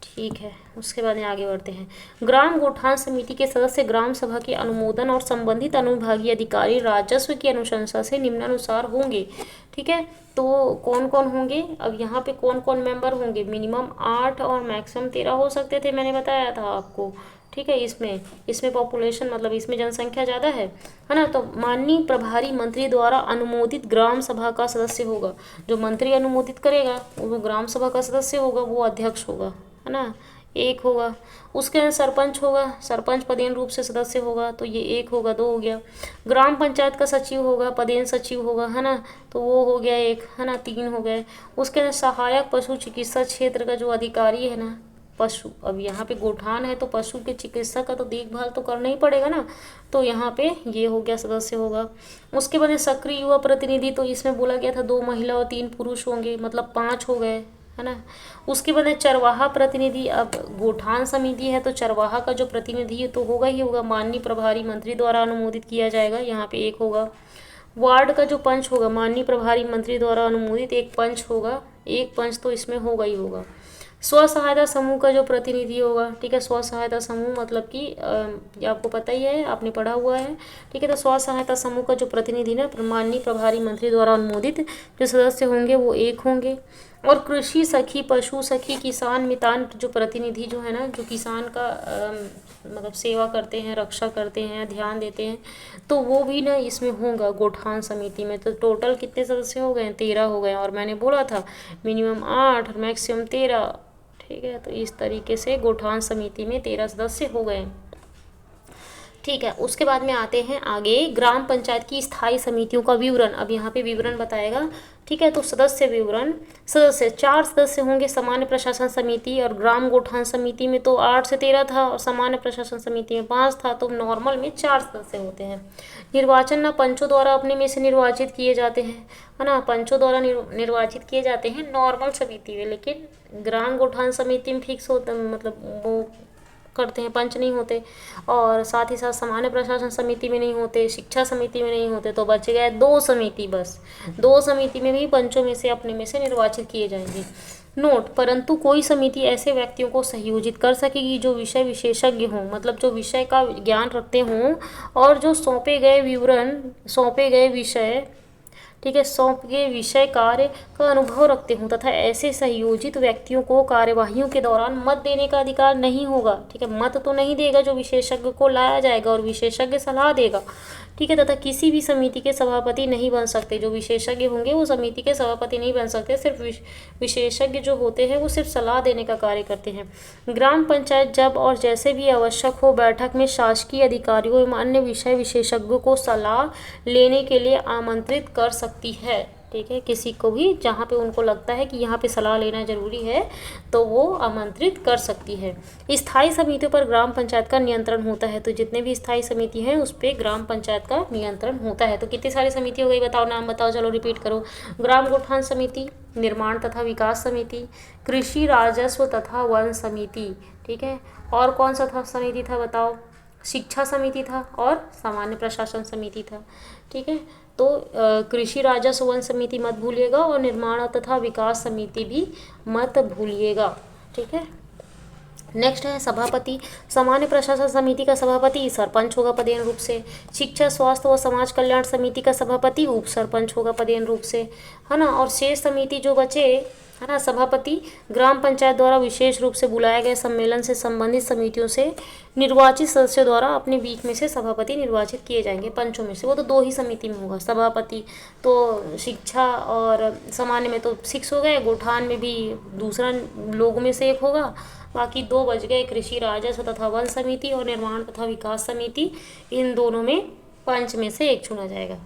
Speaker 1: ठीक है। उसके बाद में आगे बढ़ते हैं। ग्राम गौठान समिति के सदस्य ग्राम सभा के अनुमोदन और संबंधित अनुविभागीय अधिकारी राजस्व की अनुशंसा से निम्नानुसार होंगे, ठीक है। तो कौन कौन होंगे, अब यहाँ पे कौन कौन मेंबर होंगे, मिनिमम 8 और मैक्सिमम 13 हो सकते थे, मैंने बताया था आपको, ठीक है। इसमें पॉपुलेशन मतलब इसमें जनसंख्या ज़्यादा है ना। तो माननीय प्रभारी मंत्री द्वारा अनुमोदित ग्राम सभा का सदस्य होगा, जो मंत्री अनुमोदित करेगा वो ग्राम सभा का सदस्य होगा, वो अध्यक्ष होगा, है ना, 1 होगा। उसके अंदर सरपंच होगा, सरपंच पदेन रूप से सदस्य होगा, तो ये 1 होगा, 2 हो गया। ग्राम पंचायत का सचिव होगा, पदेन सचिव होगा, है ना, तो वो हो गया 1, है ना, 3 हो गए। उसके अंदर सहायक पशु चिकित्सा क्षेत्र का जो अधिकारी है ना, पशु, अब यहाँ पे गौठान है तो पशु के चिकित्सा का तो देखभाल तो करना ही पड़ेगा ना, तो यहाँ पे ये हो गया, सदस्य होगा। उसके बाद सक्रिय युवा प्रतिनिधि, तो इसमें बोला गया था 2 महिला और 3 पुरुष होंगे, मतलब 5 हो गए, है ना। उसके बाद चरवाहा प्रतिनिधि, अब गौठान समिति है तो चरवाहा का जो प्रतिनिधि है तो होगा ही होगा, माननीय प्रभारी मंत्री द्वारा अनुमोदित किया जाएगा, यहाँ पे 1 होगा। वार्ड का जो पंच होगा, माननीय प्रभारी मंत्री द्वारा अनुमोदित 1 पंच होगा, 1 पंच तो इसमें होगा ही होगा। स्व सहायता समूह का जो प्रतिनिधि होगा, ठीक है, स्व सहायता समूह मतलब कि ये आपको पता ही है, आपने पढ़ा हुआ है, ठीक है। तो स्व सहायता समूह का जो प्रतिनिधि ना माननीय प्रभारी मंत्री द्वारा अनुमोदित जो सदस्य होंगे वो एक होंगे। और कृषि सखी, पशु सखी, किसान मितान जो प्रतिनिधि जो है ना, जो किसान का मतलब सेवा करते हैं, रक्षा करते हैं, ध्यान देते हैं, तो वो भी ना इसमें होगा गोठान समिति में। तो टोटल कितने सदस्य हो गए? 13 हो गए। और मैंने बोला था मिनिमम 8 और मैक्सिमम 13, ठीक है। तो इस तरीके से गोठान समिति में 13 सदस्य हो गए, ठीक है। उसके बाद में आते हैं आगे ग्राम पंचायत की स्थायी समितियों का विवरण। अब यहाँ पे विवरण बताएगा, ठीक है। तो सदस्य विवरण, सदस्य 4 सदस्य होंगे सामान्य प्रशासन समिति और ग्राम गोठान समिति में तो 8 से 13 था और सामान्य प्रशासन समिति में 5 था, तो नॉर्मल में 4 सदस्य होते हैं। निर्वाचन ना पंचों द्वारा अपने में से निर्वाचित किए जाते हैं, है ना, पंचों द्वारा निर्वाचित किए जाते हैं नॉर्मल समिति में, लेकिन ग्राम गोठान समिति में फिक्स होता, मतलब वो करते हैं, पंच नहीं होते। और साथ ही साथ सामान्य प्रशासन समिति में नहीं होते, शिक्षा समिति में नहीं होते, तो बच गए 2 समिति, बस 2 समिति में भी पंचों में से अपने में से निर्वाचित किए जाएंगे। नोट, परंतु कोई समिति ऐसे व्यक्तियों को संयोजित कर सकेगी जो विषय विशेषज्ञ हों, मतलब जो विषय का ज्ञान रखते हों और जो सौंपे गए विवरण, सौंपे गए विषय, ठीक है, सौंपे विषय कार्य का अनुभव रखते हों, तथा ऐसे संयोजित व्यक्तियों को कार्यवाहियों के दौरान मत देने का अधिकार नहीं होगा, ठीक है। मत तो नहीं देगा जो विशेषज्ञ को लाया जाएगा, और विशेषज्ञ सलाह देगा, ठीक है। तथा किसी भी समिति के सभापति नहीं बन सकते, जो विशेषज्ञ होंगे वो समिति के सभापति नहीं बन सकते, सिर्फ विशेषज्ञ जो होते हैं वो सिर्फ सलाह देने का कार्य करते हैं। ग्राम पंचायत जब और जैसे भी आवश्यक हो बैठक में शासकीय अधिकारियों एवं अन्य विषय विशेषज्ञों को सलाह लेने के लिए आमंत्रित कर सकती है, ठीक है। किसी को भी जहाँ पे उनको लगता है कि यहाँ पे सलाह लेना जरूरी है तो वो आमंत्रित कर सकती है। स्थायी समितियों पर ग्राम पंचायत का नियंत्रण होता है, तो जितने भी स्थायी समिति हैं उस पर ग्राम पंचायत का नियंत्रण होता है। तो कितनी सारी समिति हो गई बताओ, नाम बताओ, चलो रिपीट करो। ग्राम गोठान समिति, निर्माण तथा विकास समिति, कृषि कृषि तथा वन समिति, ठीक है। और कौन सा था समिति था बताओ? शिक्षा समिति था और सामान्य प्रशासन समिति था, ठीक है। तो कृषि राजस्व वन समिति मत भूलिएगा और निर्माण तथा विकास समिति भी मत भूलिएगा, ठीक है। नेक्स्ट है सभापति। सामान्य प्रशासन समिति का सभापति सरपंच होगा पदेन रूप से। शिक्षा स्वास्थ्य व समाज कल्याण समिति का सभापति उप सरपंच होगा पदेन रूप से, है ना। और शेष समिति जो बचे, है ना, सभापति ग्राम पंचायत द्वारा विशेष रूप से बुलाए गए सम्मेलन से संबंधित समितियों से निर्वाचित सदस्यों द्वारा अपने बीच में से सभापति निर्वाचित किए जाएंगे पंचों में से। वो तो 2 ही समिति में होगा सभापति, तो शिक्षा और सामान्य में तो 6 हो गए, गोठान में भी दूसरा लोगों में से 1 होगा, बाकी 2 बच गए, कृषि राजस्व तथा वन समिति और निर्माण तथा विकास समिति। इन दोनों में पंच में से 1 चुना जाएगा।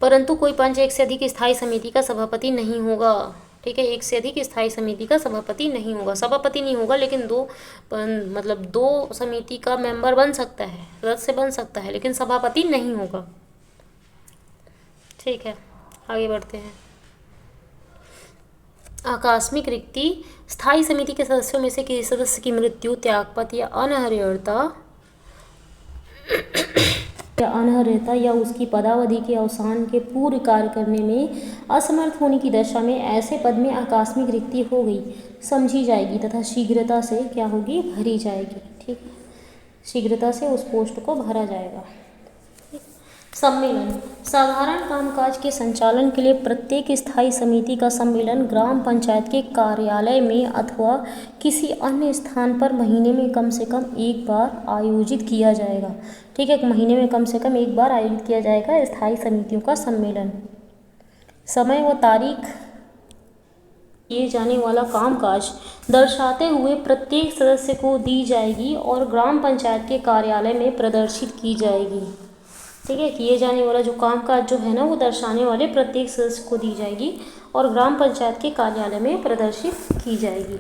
Speaker 1: परंतु कोई पंच एक से अधिक स्थायी समिति का सभापति नहीं होगा, ठीक है। एक से अधिक स्थायी समिति का सभापति नहीं होगा, सभापति नहीं होगा, लेकिन 2 समिति का मेंबर बन सकता है, सदस्य बन सकता है, लेकिन सभापति नहीं होगा, ठीक है। आगे बढ़ते हैं। आकस्मिक रिक्ति, स्थायी समिति के सदस्यों में से किसी सदस्य की मृत्यु, त्यागपत्र या अनर्हता या उसकी पदावधि के अवसान के पूर्व कार्य करने में असमर्थ होने की दशा में ऐसे पद में आकस्मिक रिक्ति हो गई समझी जाएगी तथा शीघ्रता से क्या होगी, भरी जाएगी, ठीक है। शीघ्रता से उस पोस्ट को भरा जाएगा। सम्मेलन, साधारण कामकाज के संचालन के लिए प्रत्येक स्थायी समिति का सम्मेलन ग्राम पंचायत के कार्यालय में अथवा किसी अन्य स्थान पर महीने में कम से कम 1 बार आयोजित किया जाएगा, ठीक है। महीने में कम से कम 1 बार आयोजित किया जाएगा स्थायी समितियों का सम्मेलन। समय व तारीख किए जाने वाला कामकाज दर्शाते हुए प्रत्येक सदस्य को दी जाएगी और ग्राम पंचायत के कार्यालय में प्रदर्शित की जाएगी, ठीक है। किए जाने वाला जो कामकाज जो है ना वो दर्शाने वाले प्रत्येक सदस्य को दी जाएगी और ग्राम पंचायत के कार्यालय में प्रदर्शित की जाएगी।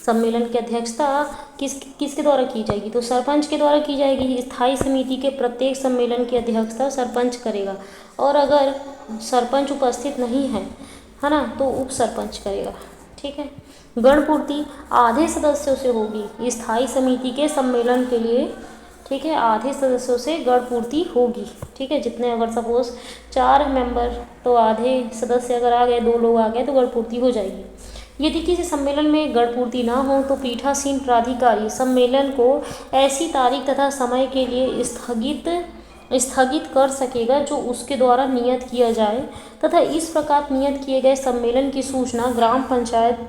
Speaker 1: सम्मेलन की अध्यक्षता किसके द्वारा की जाएगी, तो सरपंच के द्वारा की जाएगी। स्थायी समिति के प्रत्येक सम्मेलन की अध्यक्षता सरपंच करेगा, और अगर सरपंच उपस्थित नहीं है ना, तो उप सरपंच करेगा, ठीक है। गणपूर्ति आधे सदस्यों से होगी स्थायी समिति के सम्मेलन के लिए, ठीक है, आधे सदस्यों से गण पूर्ति होगी। ठीक है, जितने अगर सपोज 4 मेंबर तो आधे सदस्य अगर आ गए, 2 लोग आ गए तो गण पूर्ति हो जाएगी। यदि किसी सम्मेलन में गण पूर्ति ना हो तो पीठासीन प्राधिकारी सम्मेलन को ऐसी तारीख तथा समय के लिए स्थगित कर सकेगा जो उसके द्वारा नियत किया जाए, तथा इस प्रकार नियत किए गए सम्मेलन की सूचना ग्राम पंचायत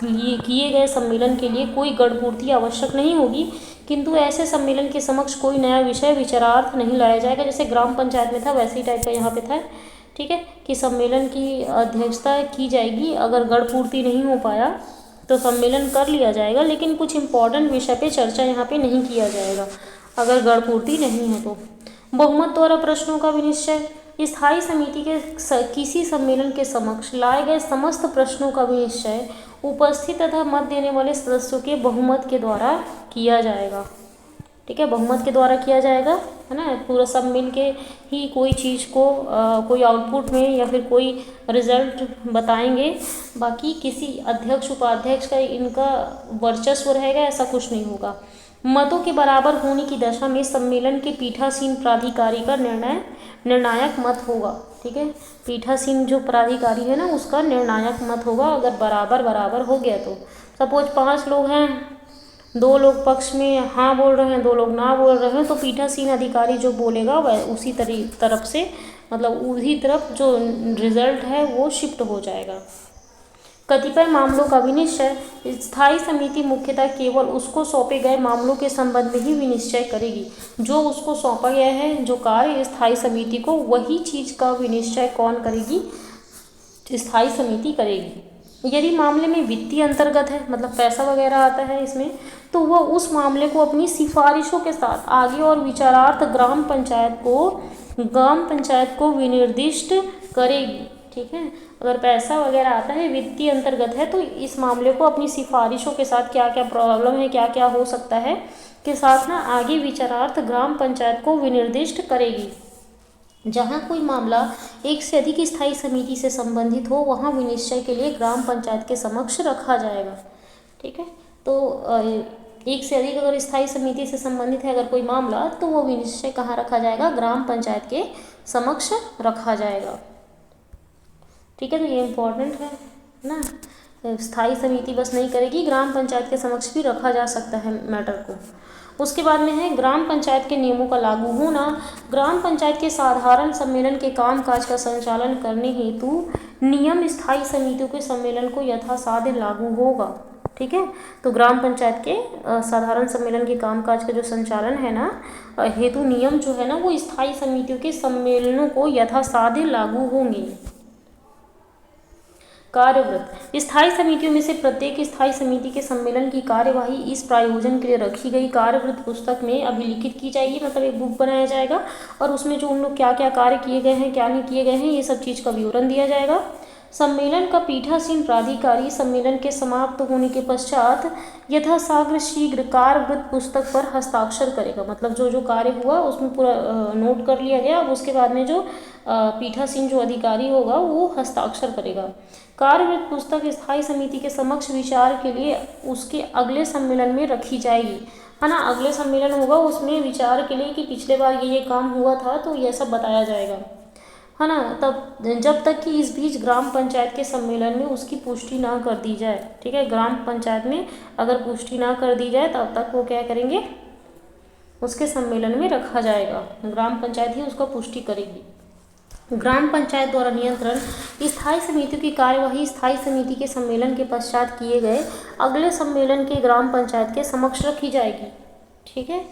Speaker 1: किए गए सम्मेलन के लिए कोई गण पूर्ति आवश्यक नहीं होगी, किंतु ऐसे सम्मेलन के समक्ष कोई नया विषय विचारार्थ नहीं लाया जाएगा। जैसे ग्राम पंचायत में था वैसे ही टाइप का यहाँ पे था। ठीक है, कि सम्मेलन की अध्यक्षता की जाएगी, अगर गण पूर्ति नहीं हो पाया तो सम्मेलन कर लिया जाएगा, लेकिन कुछ इंपॉर्टेंट विषय पे चर्चा यहाँ पे नहीं किया जाएगा अगर गण पूर्ति नहीं है तो। बहुमत द्वारा प्रश्नों का विनिश्चय, स्थायी समिति के किसी सम्मेलन के समक्ष लाए गए समस्त प्रश्नों का विनिश्चय उपस्थित तथा मत देने वाले सदस्यों के बहुमत के द्वारा किया जाएगा। ठीक है, बहुमत के द्वारा किया जाएगा, है ना। पूरा सब मिल के ही कोई चीज़ को कोई आउटपुट में या फिर कोई रिजल्ट बताएंगे, बाकी किसी अध्यक्ष उपाध्यक्ष का इनका वर्चस्व रहेगा ऐसा कुछ नहीं होगा। मतों के बराबर होने की दशा में सम्मेलन के पीठासीन प्राधिकारी का निर्णायक मत होगा। ठीक है, पीठासीन जो प्राधिकारी है ना उसका निर्णायक मत होगा। अगर बराबर हो गया तो सपोज 5 लोग हैं, 2 लोग पक्ष में हाँ बोल रहे हैं, 2 लोग ना बोल रहे हैं, तो पीठासीन अधिकारी जो बोलेगा वह उसी तरफ से मतलब उसी तरफ जो रिजल्ट है वो शिफ्ट हो जाएगा। कतिपय मामलों का विनिश्चय स्थायी समिति मुख्यतः केवल उसको सौंपे गए मामलों के संबंध में ही विनिश्चय करेगी। जो उसको सौंपा गया है जो कार्य स्थायी समिति को, वही चीज़ का विनिश्चय कौन करेगी? स्थायी समिति करेगी। यदि मामले में वित्तीय अंतर्गत है, मतलब पैसा वगैरह आता है इसमें, तो वह उस मामले को अपनी सिफारिशों के साथ आगे और विचारार्थ ग्राम पंचायत को विनिर्दिष्ट करेगी। ठीक है, अगर पैसा वगैरह आता है, वित्तीय अंतर्गत है, तो इस मामले को अपनी सिफारिशों के साथ क्या क्या प्रॉब्लम है, क्या क्या हो सकता है के साथ ना आगे विचारार्थ ग्राम पंचायत को विनिर्दिष्ट करेगी। जहाँ कोई मामला एक से अधिक स्थायी समिति से संबंधित हो वहाँ विनिश्चय के लिए ग्राम पंचायत के समक्ष रखा जाएगा। ठीक है, तो एक से अधिक अगर स्थायी समिति से संबंधित है अगर कोई मामला, तो वो विनिश्चय कहाँ रखा जाएगा? ग्राम पंचायत के समक्ष रखा जाएगा। ठीक है, तो ये इम्पोर्टेंट है ना। स्थायी समिति बस नहीं करेगी, ग्राम पंचायत के समक्ष भी रखा जा सकता है मैटर को। उसके बाद में है ग्राम पंचायत के नियमों का लागू होना। ग्राम पंचायत के साधारण सम्मेलन के कामकाज का संचालन करने हेतु नियम स्थायी समितियों के सम्मेलन को यथासाध्य लागू होगा। ठीक है, तो ग्राम पंचायत के साधारण सम्मेलन के कामकाज का जो संचालन है ना हेतु नियम जो है ना वो स्थायी समितियों के सम्मेलनों को यथासाध्य लागू होंगे। कार्यवृत्त, स्थायी समितियों में से प्रत्येक स्थायी समिति के सम्मेलन की कार्यवाही इस प्रायोजन के लिए रखी गई कार्यवृत्त पुस्तक में अभिलिखित की जाएगी। मतलब एक बुक बनाया जाएगा और उसमें जो उन लोग क्या क्या कार्य किए गए हैं, क्या नहीं किए गए हैं, ये सब चीज़ का विवरण दिया जाएगा। सम्मेलन का पीठासीन प्राधिकारी सम्मेलन के समाप्त होने के पश्चात शीघ्र कार्यवृत्त पुस्तक पर हस्ताक्षर करेगा। मतलब जो जो कार्य हुआ उसमें पूरा नोट कर लिया गया। अब उसके बाद में जो पीठासीन जो अधिकारी होगा वो हस्ताक्षर करेगा। कार्यवृत्त पुस्तक स्थायी समिति के समक्ष विचार के लिए उसके अगले सम्मेलन में रखी जाएगी, है ना। अगले सम्मेलन होगा उसमें विचार के लिए कि पिछले बार ये काम हुआ था, तो ये सब बताया जाएगा, है ना। तब जब तक कि इस बीच ग्राम पंचायत के सम्मेलन में उसकी पुष्टि ना कर दी जाए। ठीक है, ग्राम पंचायत में अगर पुष्टि ना कर दी जाए तब तक वो क्या करेंगे? उसके सम्मेलन में रखा जाएगा। ग्राम पंचायत ही उसका पुष्टि करेगी। ग्राम पंचायत द्वारा नियंत्रण, स्थायी समितियों की कार्यवाही स्थायी समिति के सम्मेलन के पश्चात किए गए अगले सम्मेलन के ग्राम पंचायत के समक्ष रखी जाएगी। ठीक है,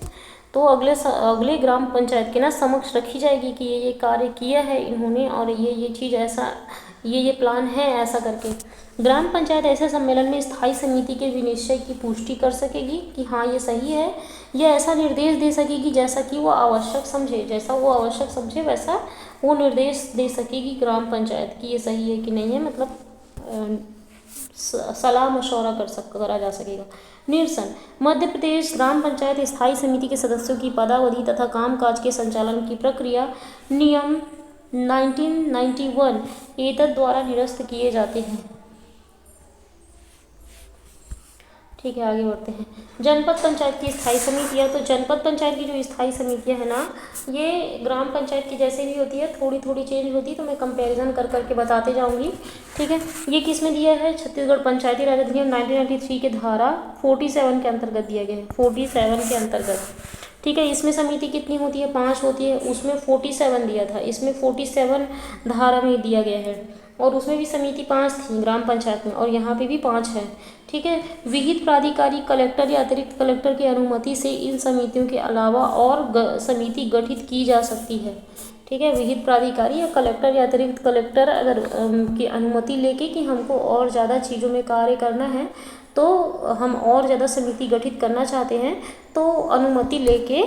Speaker 1: तो अगले ग्राम पंचायत के ना समक्ष रखी जाएगी कि ये कार्य किया है इन्होंने और ये चीज़ ऐसा ये प्लान है ऐसा करके। ग्राम पंचायत ऐसे सम्मेलन में स्थायी समिति के विनिश्चय की पुष्टि कर सकेगी कि हाँ ये सही है, या ऐसा निर्देश दे सकेगी जैसा कि वो आवश्यक समझे। जैसा वो आवश्यक समझे वैसा वो निर्देश दे सकेगी ग्राम पंचायत कि ये सही है कि नहीं है, मतलब सलाह मशवरा करा जा सकेगा। निरसन, मध्य प्रदेश ग्राम पंचायत स्थायी समिति के सदस्यों की पदावधि तथा कामकाज के संचालन की प्रक्रिया नियम 1991 एतद द्वारा निरस्त किए जाते हैं। ठीक है, आगे बढ़ते हैं। जनपद पंचायत की स्थायी समितियाँ, तो जनपद पंचायत की जो स्थायी समितियाँ हैं ना, ये ग्राम पंचायत की जैसे भी होती है, थोड़ी थोड़ी चेंज होती है, तो मैं कंपैरिजन कर करके बताते जाऊँगी। ठीक है, ये किस में दिया है? छत्तीसगढ़ पंचायती राज अधिनियम 1993 के धारा 47 के अंतर्गत दिया गया है, 47 के अंतर्गत। ठीक है, इसमें समिति कितनी होती है? 5 होती है, उसमें 47 दिया था, इसमें 47 धारा में दिया गया है, और उसमें भी समिति 5 थी ग्राम पंचायत में, और यहाँ पे भी 5 है। ठीक है, विहित प्राधिकारी कलेक्टर या अतिरिक्त कलेक्टर की अनुमति से इन समितियों के अलावा और समिति गठित की जा सकती है। ठीक है, विहित प्राधिकारी या कलेक्टर या अतिरिक्त कलेक्टर अगर की अनुमति लेके कि हमको और ज़्यादा चीज़ों में कार्य करना है, तो हम और ज़्यादा समिति गठित करना चाहते हैं, तो अनुमति लेके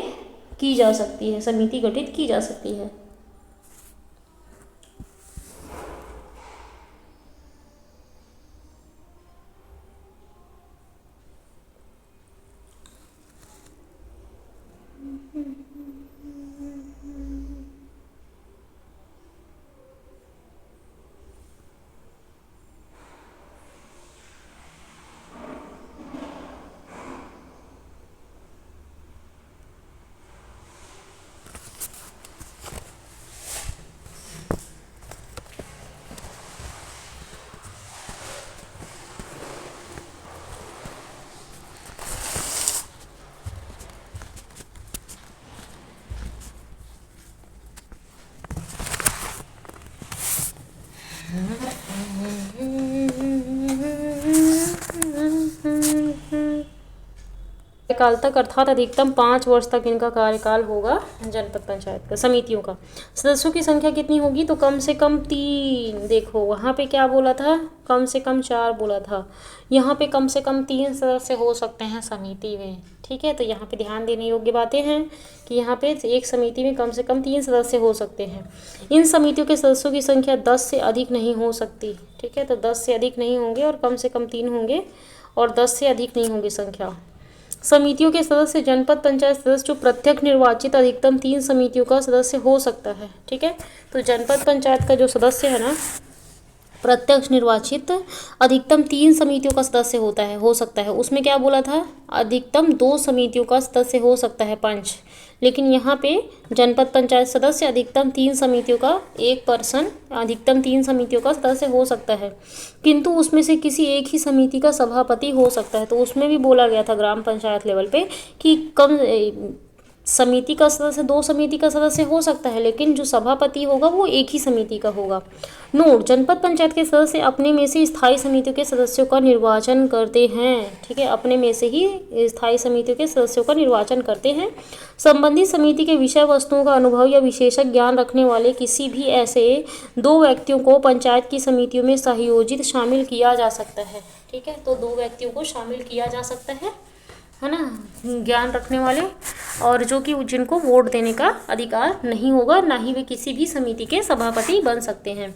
Speaker 1: की जा सकती है, समिति गठित की जा सकती है। कार्यकाल तक, अर्थात अधिकतम 5 वर्ष तक इनका कार्यकाल होगा जनपद पंचायत का, समितियों का। सदस्यों की संख्या कितनी होगी? तो कम से कम 3। देखो वहाँ पे क्या बोला था? कम से कम 4 बोला था, यहाँ पे कम से कम 3 सदस्य हो सकते हैं समिति में। ठीक है, तो यहाँ पे ध्यान देने योग्य बातें हैं कि यहाँ पे एक समिति में कम से कम 3 सदस्य हो सकते हैं। इन समितियों के सदस्यों की संख्या 10 से अधिक नहीं हो सकती। ठीक है, तो 10 से अधिक नहीं होंगे, और कम से कम 3 होंगे, और 10 से अधिक नहीं होंगी संख्या। समितियों के सदस्य जनपद पंचायत सदस्य जो प्रत्यक्ष निर्वाचित अधिकतम 3 समितियों का सदस्य हो सकता है। ठीक है, तो जनपद पंचायत का जो सदस्य है ना, प्रत्यक्ष निर्वाचित अधिकतम 3 समितियों का सदस्य हो सकता है। उसमें क्या बोला था? अधिकतम 2 समितियों का सदस्य हो सकता है, पंच। लेकिन यहाँ पे जनपद पंचायत सदस्य अधिकतम 3 समितियों का, एक पर्सन अधिकतम 3 समितियों का सदस्य हो सकता है, किंतु उसमें से किसी एक ही समिति का सभापति हो सकता है। तो उसमें भी बोला गया था ग्राम पंचायत लेवल पे कि कम समिति का सदस्य 2 समिति का सदस्य हो सकता है, लेकिन जो सभापति होगा वो एक ही समिति का होगा। नोट, जनपद पंचायत के सदस्य अपने में से स्थायी समितियों के सदस्यों का निर्वाचन करते हैं। ठीक है, अपने में से ही स्थायी समितियों के सदस्यों का निर्वाचन करते हैं। संबंधित समिति के विषय वस्तुओं का अनुभव या विशेषज्ञ ज्ञान रखने वाले किसी भी ऐसे 2 व्यक्तियों को पंचायत की समितियों में सहयोजित शामिल किया जा सकता है। ठीक है, तो 2 व्यक्तियों को शामिल किया जा सकता है ना, ज्ञान रखने वाले, और जो कि जिनको वोट देने का अधिकार नहीं होगा, ना ही वे किसी भी समिति के सभापति बन सकते हैं।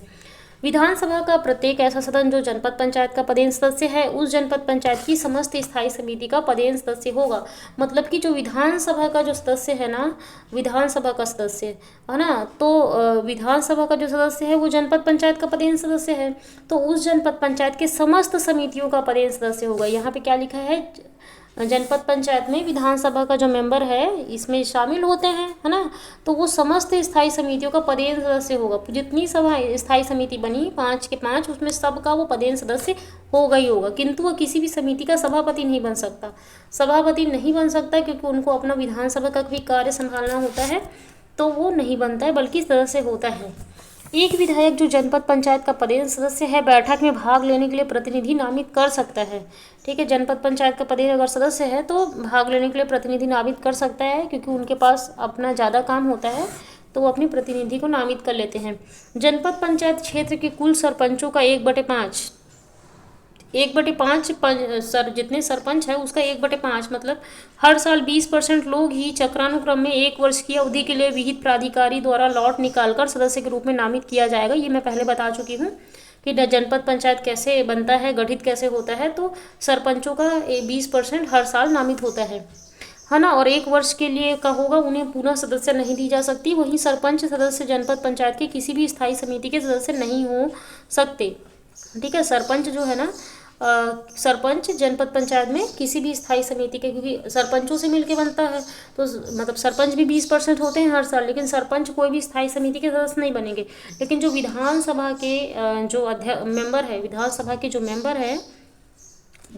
Speaker 1: विधानसभा का प्रत्येक ऐसा सदन जो जनपद पंचायत का पदेन सदस्य है, उस जनपद पंचायत की समस्त स्थायी समिति का पदेन सदस्य होगा। मतलब कि जो विधानसभा का जो सदस्य है ना, विधानसभा का सदस्य है ना, तो विधानसभा का जो सदस्य है वो जनपद पंचायत का पदेन सदस्य है, तो उस जनपद पंचायत के समस्त समितियों का पदेन सदस्य होगा। यहाँ पे क्या लिखा है? जनपद पंचायत में विधानसभा का जो मेंबर है इसमें शामिल होते हैं, है ना, तो वो समस्त स्थायी समितियों का पदेन सदस्य होगा। जितनी सभा स्थायी समिति बनी 5 के 5, उसमें सबका वो पदेन सदस्य होगा ही होगा, किंतु वो किसी भी समिति का सभापति नहीं बन सकता। सभापति नहीं बन सकता क्योंकि उनको अपना विधानसभा का भी कार्य संभालना होता है, तो वो नहीं बनता है, बल्कि सदस्य होता है। एक विधायक जो जनपद पंचायत का पदेन सदस्य है, बैठक में भाग लेने के लिए प्रतिनिधि नामित कर सकता है। ठीक है, जनपद पंचायत का पदेन अगर सदस्य है तो भाग लेने के लिए प्रतिनिधि नामित कर सकता है, क्योंकि उनके पास अपना ज़्यादा काम होता है, तो वो अपनी प्रतिनिधि को नामित कर लेते हैं। जनपद पंचायत क्षेत्र के कुल सरपंचों का 1/5 जितने सरपंच है उसका 1/5, मतलब हर साल 20% लोग ही चक्रानुक्रम में 1 वर्ष की अवधि के लिए विहित प्राधिकारी द्वारा लॉट निकालकर सदस्य के रूप में नामित किया जाएगा। ये मैं पहले बता चुकी हूँ कि जनपद पंचायत कैसे बनता है, गठित कैसे होता है। तो सरपंचों का 20% हर साल नामित होता है ना, और 1 वर्ष के लिए का होगा, उन्हें पुनः सदस्य नहीं दी जा सकती। वहीं सरपंच सदस्य जनपद पंचायत के किसी भी स्थायी समिति के सदस्य नहीं हो सकते। ठीक है, सरपंच जो है ना, सरपंच जनपद पंचायत में किसी भी स्थायी समिति के, क्योंकि सरपंचों से मिलके बनता है तो मतलब सरपंच भी 20% होते हैं हर साल, लेकिन सरपंच कोई भी स्थायी समिति के सदस्य नहीं बनेंगे। लेकिन जो विधानसभा के जो मेंबर है, विधानसभा के जो मेंबर है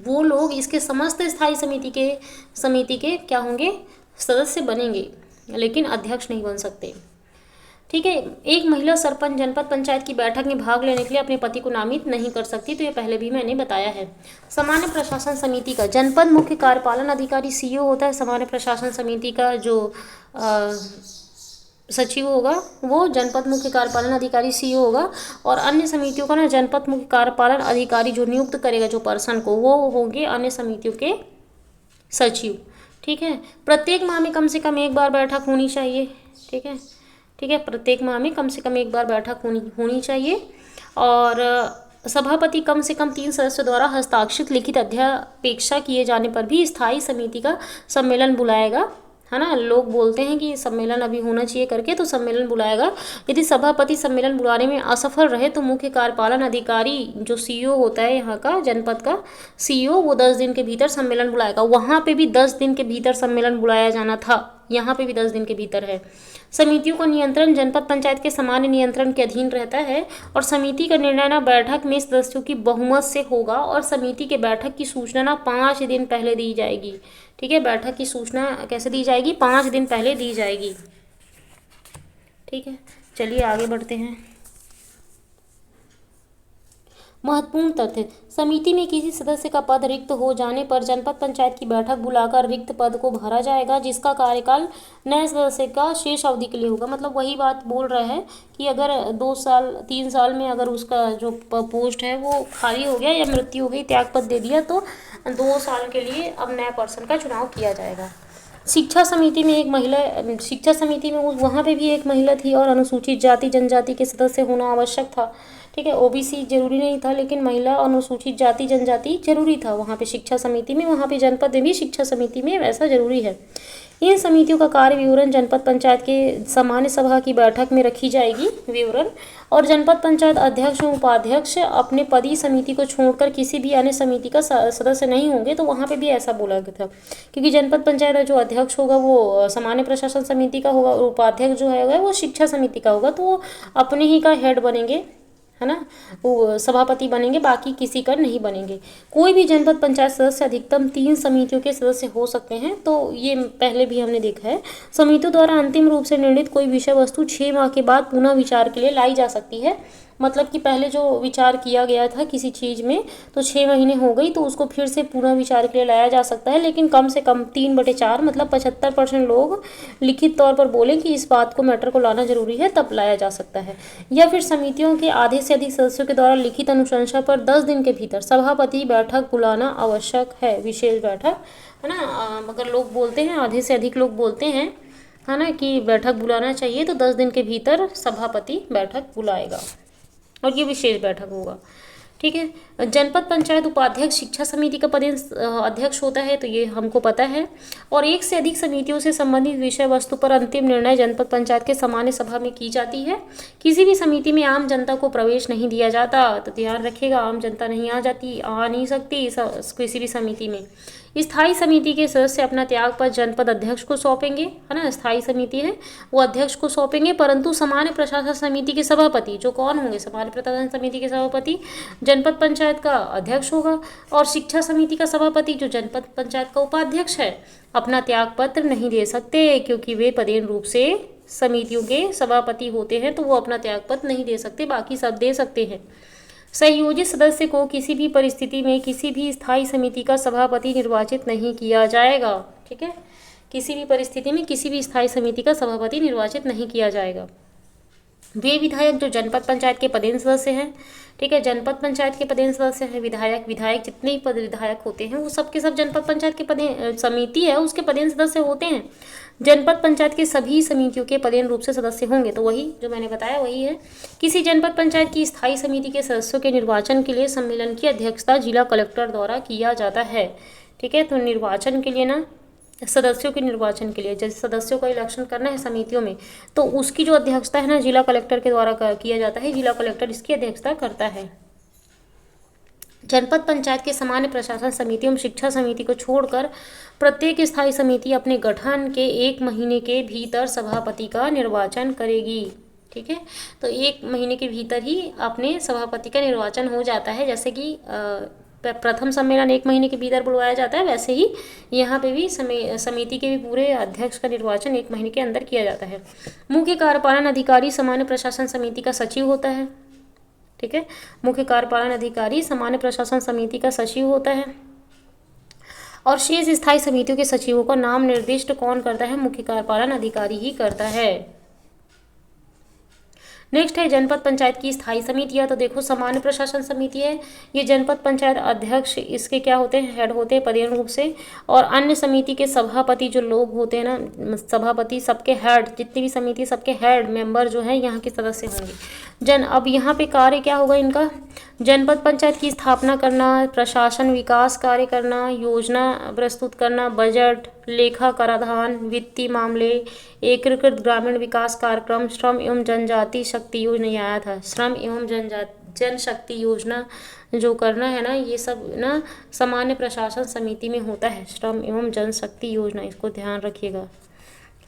Speaker 1: वो लोग इसके समस्त स्थायी समिति के क्या होंगे, सदस्य बनेंगे, लेकिन अध्यक्ष नहीं बन सकते। ठीक है। एक महिला सरपंच जनपद पंचायत की बैठक में भाग लेने के लिए अपने पति को नामित नहीं कर सकती, तो ये पहले भी मैंने बताया है। सामान्य प्रशासन समिति का जनपद मुख्य कार्यपालन अधिकारी सीईओ होता है। सामान्य प्रशासन समिति का जो सचिव होगा वो जनपद मुख्य कार्यपालन अधिकारी सीईओ होगा, और अन्य समितियों का ना जनपद मुख्य कार्यपालन अधिकारी जो नियुक्त करेगा जो पर्सन को, वो होंगे अन्य समितियों के सचिव। ठीक है। प्रत्येक माह में कम से कम एक बार बैठक होनी चाहिए। ठीक है। ठीक है, प्रत्येक माह में कम से कम एक बार बैठक होनी चाहिए, और सभापति कम से कम 3 सदस्यों द्वारा हस्ताक्षरित लिखित अध्यपेक्षा किए जाने पर भी स्थायी समिति का सम्मेलन बुलाएगा, है ना। लोग बोलते हैं कि सम्मेलन अभी होना चाहिए करके, तो सम्मेलन बुलाएगा। यदि सभापति सम्मेलन बुलाने में असफल रहे तो मुख्य कार्यपालन अधिकारी जो सीईओ होता है यहाँ का जनपद का सीईओ, वो 10 दिन के भीतर सम्मेलन बुलाएगा। वहाँ पे भी 10 दिन के भीतर सम्मेलन बुलाया जाना था, यहाँ पे भी 10 दिन के भीतर है। समितियों का नियंत्रण जनपद पंचायत के सामान्य नियंत्रण के अधीन रहता है, और समिति का निर्णय ना बैठक में सदस्यों की बहुमत से होगा, और समिति के बैठक की सूचना ना 5 दिन पहले दी जाएगी। ठीक है। बैठक की सूचना कैसे दी जाएगी, 5 दिन पहले दी जाएगी। ठीक है, चलिए आगे बढ़ते हैं। महत्वपूर्ण तथ्य, समिति में किसी सदस्य का पद रिक्त हो जाने पर जनपद पंचायत की बैठक बुलाकर रिक्त पद को भरा जाएगा, जिसका कार्यकाल नए सदस्य का शेष अवधि के लिए होगा। मतलब वही बात बोल रहा है कि अगर 2 साल 3 साल में अगर उसका जो पोस्ट है वो खाली हो गया या मृत्यु हो गई, त्याग पद दे दिया, तो 2 साल के लिए अब नए पर्सन का चुनाव किया जाएगा। शिक्षा समिति में एक महिला, शिक्षा समिति में वहाँ पे भी एक महिला थी, और अनुसूचित जाति जनजाति के सदस्य होना आवश्यक था। ठीक है। ओबीसी जरूरी नहीं था, लेकिन महिला अनुसूचित जाति जनजाति जरूरी था वहाँ पे शिक्षा समिति में, वहाँ पे जनपद में भी शिक्षा समिति में वैसा जरूरी है। इन समितियों का कार्य विवरण जनपद पंचायत के सामान्य सभा की बैठक में रखी जाएगी विवरण, और जनपद पंचायत अध्यक्ष और उपाध्यक्ष अपने पदीय समिति को छोड़कर किसी भी अन्य समिति का सदस्य नहीं होंगे। तो वहाँ पे भी ऐसा बोला गया था, क्योंकि जनपद पंचायत जो अध्यक्ष होगा वो सामान्य प्रशासन समिति का होगा, और उपाध्यक्ष जो है वो शिक्षा समिति का होगा, तो वो अपने ही का हेड बनेंगे, है ना, वो सभापति बनेंगे, बाकी किसी का नहीं बनेंगे। कोई भी जनपद पंचायत सदस्य अधिकतम 3 समितियों के सदस्य हो सकते हैं, तो ये पहले भी हमने देखा है। समितियों द्वारा अंतिम रूप से निर्णित कोई विषय वस्तु 6 माह के बाद पुनः विचार के लिए लाई जा सकती है। मतलब कि पहले जो विचार किया गया था किसी चीज़ में, तो 6 महीने हो गई, तो उसको फिर से पुनः विचार के लिए लाया जा सकता है, लेकिन कम से कम 3/4 मतलब 75% लोग लिखित तौर पर बोलें कि इस बात को मैटर को लाना जरूरी है, तब लाया जा सकता है। या फिर समितियों के आधे से अधिक सदस्यों के द्वारा लिखित अनुशंसा पर 10 दिन के भीतर सभापति बैठक बुलाना आवश्यक है, विशेष बैठक, है ना। मगर लोग बोलते हैं, आधे से अधिक लोग बोलते हैं, है ना, कि बैठक बुलाना चाहिए, तो 10 दिन के भीतर सभापति बैठक बुलाएगा, और ये विशेष बैठक होगा। ठीक है। जनपद पंचायत उपाध्यक्ष शिक्षा समिति का अध्यक्ष होता है, तो ये हमको पता है, और एक से अधिक समितियों से संबंधित विषय वस्तु पर अंतिम निर्णय जनपद पंचायत के सामान्य सभा में की जाती है। किसी भी समिति में आम जनता को प्रवेश नहीं दिया जाता, तो ध्यान रखिएगा, आम जनता नहीं आ नहीं सकती किसी भी समिति में। स्थायी समिति के सदस्य अपना त्यागपत्र जनपद अध्यक्ष को सौंपेंगे, है ना, स्थायी समिति है वो अध्यक्ष को सौंपेंगे, परंतु सामान्य प्रशासन समिति के सभापति जो कौन होंगे, सामान्य प्रशासन समिति के सभापति जनपद पंचायत का अध्यक्ष होगा, और शिक्षा समिति का सभापति जो जनपद पंचायत का उपाध्यक्ष है अपना त्यागपत्र नहीं दे सकते, क्योंकि वे पदेन रूप से समितियों के सभापति होते हैं, तो वो अपना त्यागपत्र नहीं दे सकते, बाकी सब दे सकते हैं। संयोजित सदस्य को किसी भी परिस्थिति में किसी भी स्थायी समिति का सभापति निर्वाचित नहीं किया जाएगा। ठीक है। किसी भी परिस्थिति में किसी भी स्थायी समिति का सभापति निर्वाचित नहीं किया जाएगा। वे विधायक जो जनपद पंचायत के पदेन सदस्य हैं, ठीक है, जनपद पंचायत के पदेन सदस्य हैं, विधायक जितने ही पद विधायक होते हैं वो सब के सब जनपद पंचायत के पदेन समिति है उसके पदेन सदस्य होते हैं। जनपद पंचायत के सभी समितियों के पदेन रूप से सदस्य होंगे, तो वही जो मैंने बताया वही है। किसी जनपद पंचायत की स्थायी समिति के सदस्यों के निर्वाचन के लिए सम्मेलन की अध्यक्षता जिला कलेक्टर द्वारा किया जाता है। ठीक है। तो निर्वाचन के लिए ना, सदस्यों के निर्वाचन के लिए, जैसे सदस्यों का इलेक्शन करना है समितियों में, तो उसकी जो अध्यक्षता है ना जिला कलेक्टर के द्वारा किया जाता है, जिला कलेक्टर इसकी अध्यक्षता करता है। जनपद पंचायत के सामान्य प्रशासन समिति एवं शिक्षा समिति को छोड़कर प्रत्येक स्थायी समिति अपने गठन के 1 महीने के भीतर सभापति का निर्वाचन करेगी। ठीक है, तो 1 महीने के भीतर ही अपने सभापति का निर्वाचन हो जाता है। जैसे कि प्रथम सम्मेलन 1 महीने के भीतर बुलवाया जाता है, वैसे ही यहाँ पे भी समिति के भी पूरे अध्यक्ष का निर्वाचन 1 महीने के अंदर किया जाता है। मुख्य कार्यपालन अधिकारी सामान्य प्रशासन समिति का सचिव होता है। ठीक है, मुख्य कार्यपालन अधिकारी सामान्य प्रशासन समिति का सचिव होता है। और शेष स्थायी समितियों के सचिवों का नाम निर्दिष्ट कौन करता है? मुख्य कार्यपालन अधिकारी ही करता है। नेक्स्ट है जनपद पंचायत की स्थायी समितियां। तो देखो, सामान्य प्रशासन समिति है, ये जनपद पंचायत अध्यक्ष इसके क्या होते हैं? हेड होते हैं पदेन रूप से। और अन्य समिति के सभापति जो लोग होते हैं ना, सभापति सबके हेड, जितनी भी समिति सबके हेड मेंबर जो है यहाँ के सदस्य होंगे। अब यहाँ पे कार्य क्या होगा इनका? जनपद पंचायत की स्थापना करना, प्रशासन विकास कार्य करना, योजना प्रस्तुत करना, बजट, लेखा कराधान, वित्तीय मामले, एकीकृत ग्रामीण विकास कार्यक्रम, श्रम एवं जनजाति शक्ति योजना, ये आया था, श्रम एवं जनशक्ति योजना जो करना है ना, ये सब ना सामान्य प्रशासन समिति में होता है, श्रम एवं जनशक्ति योजना, इसको ध्यान रखिएगा।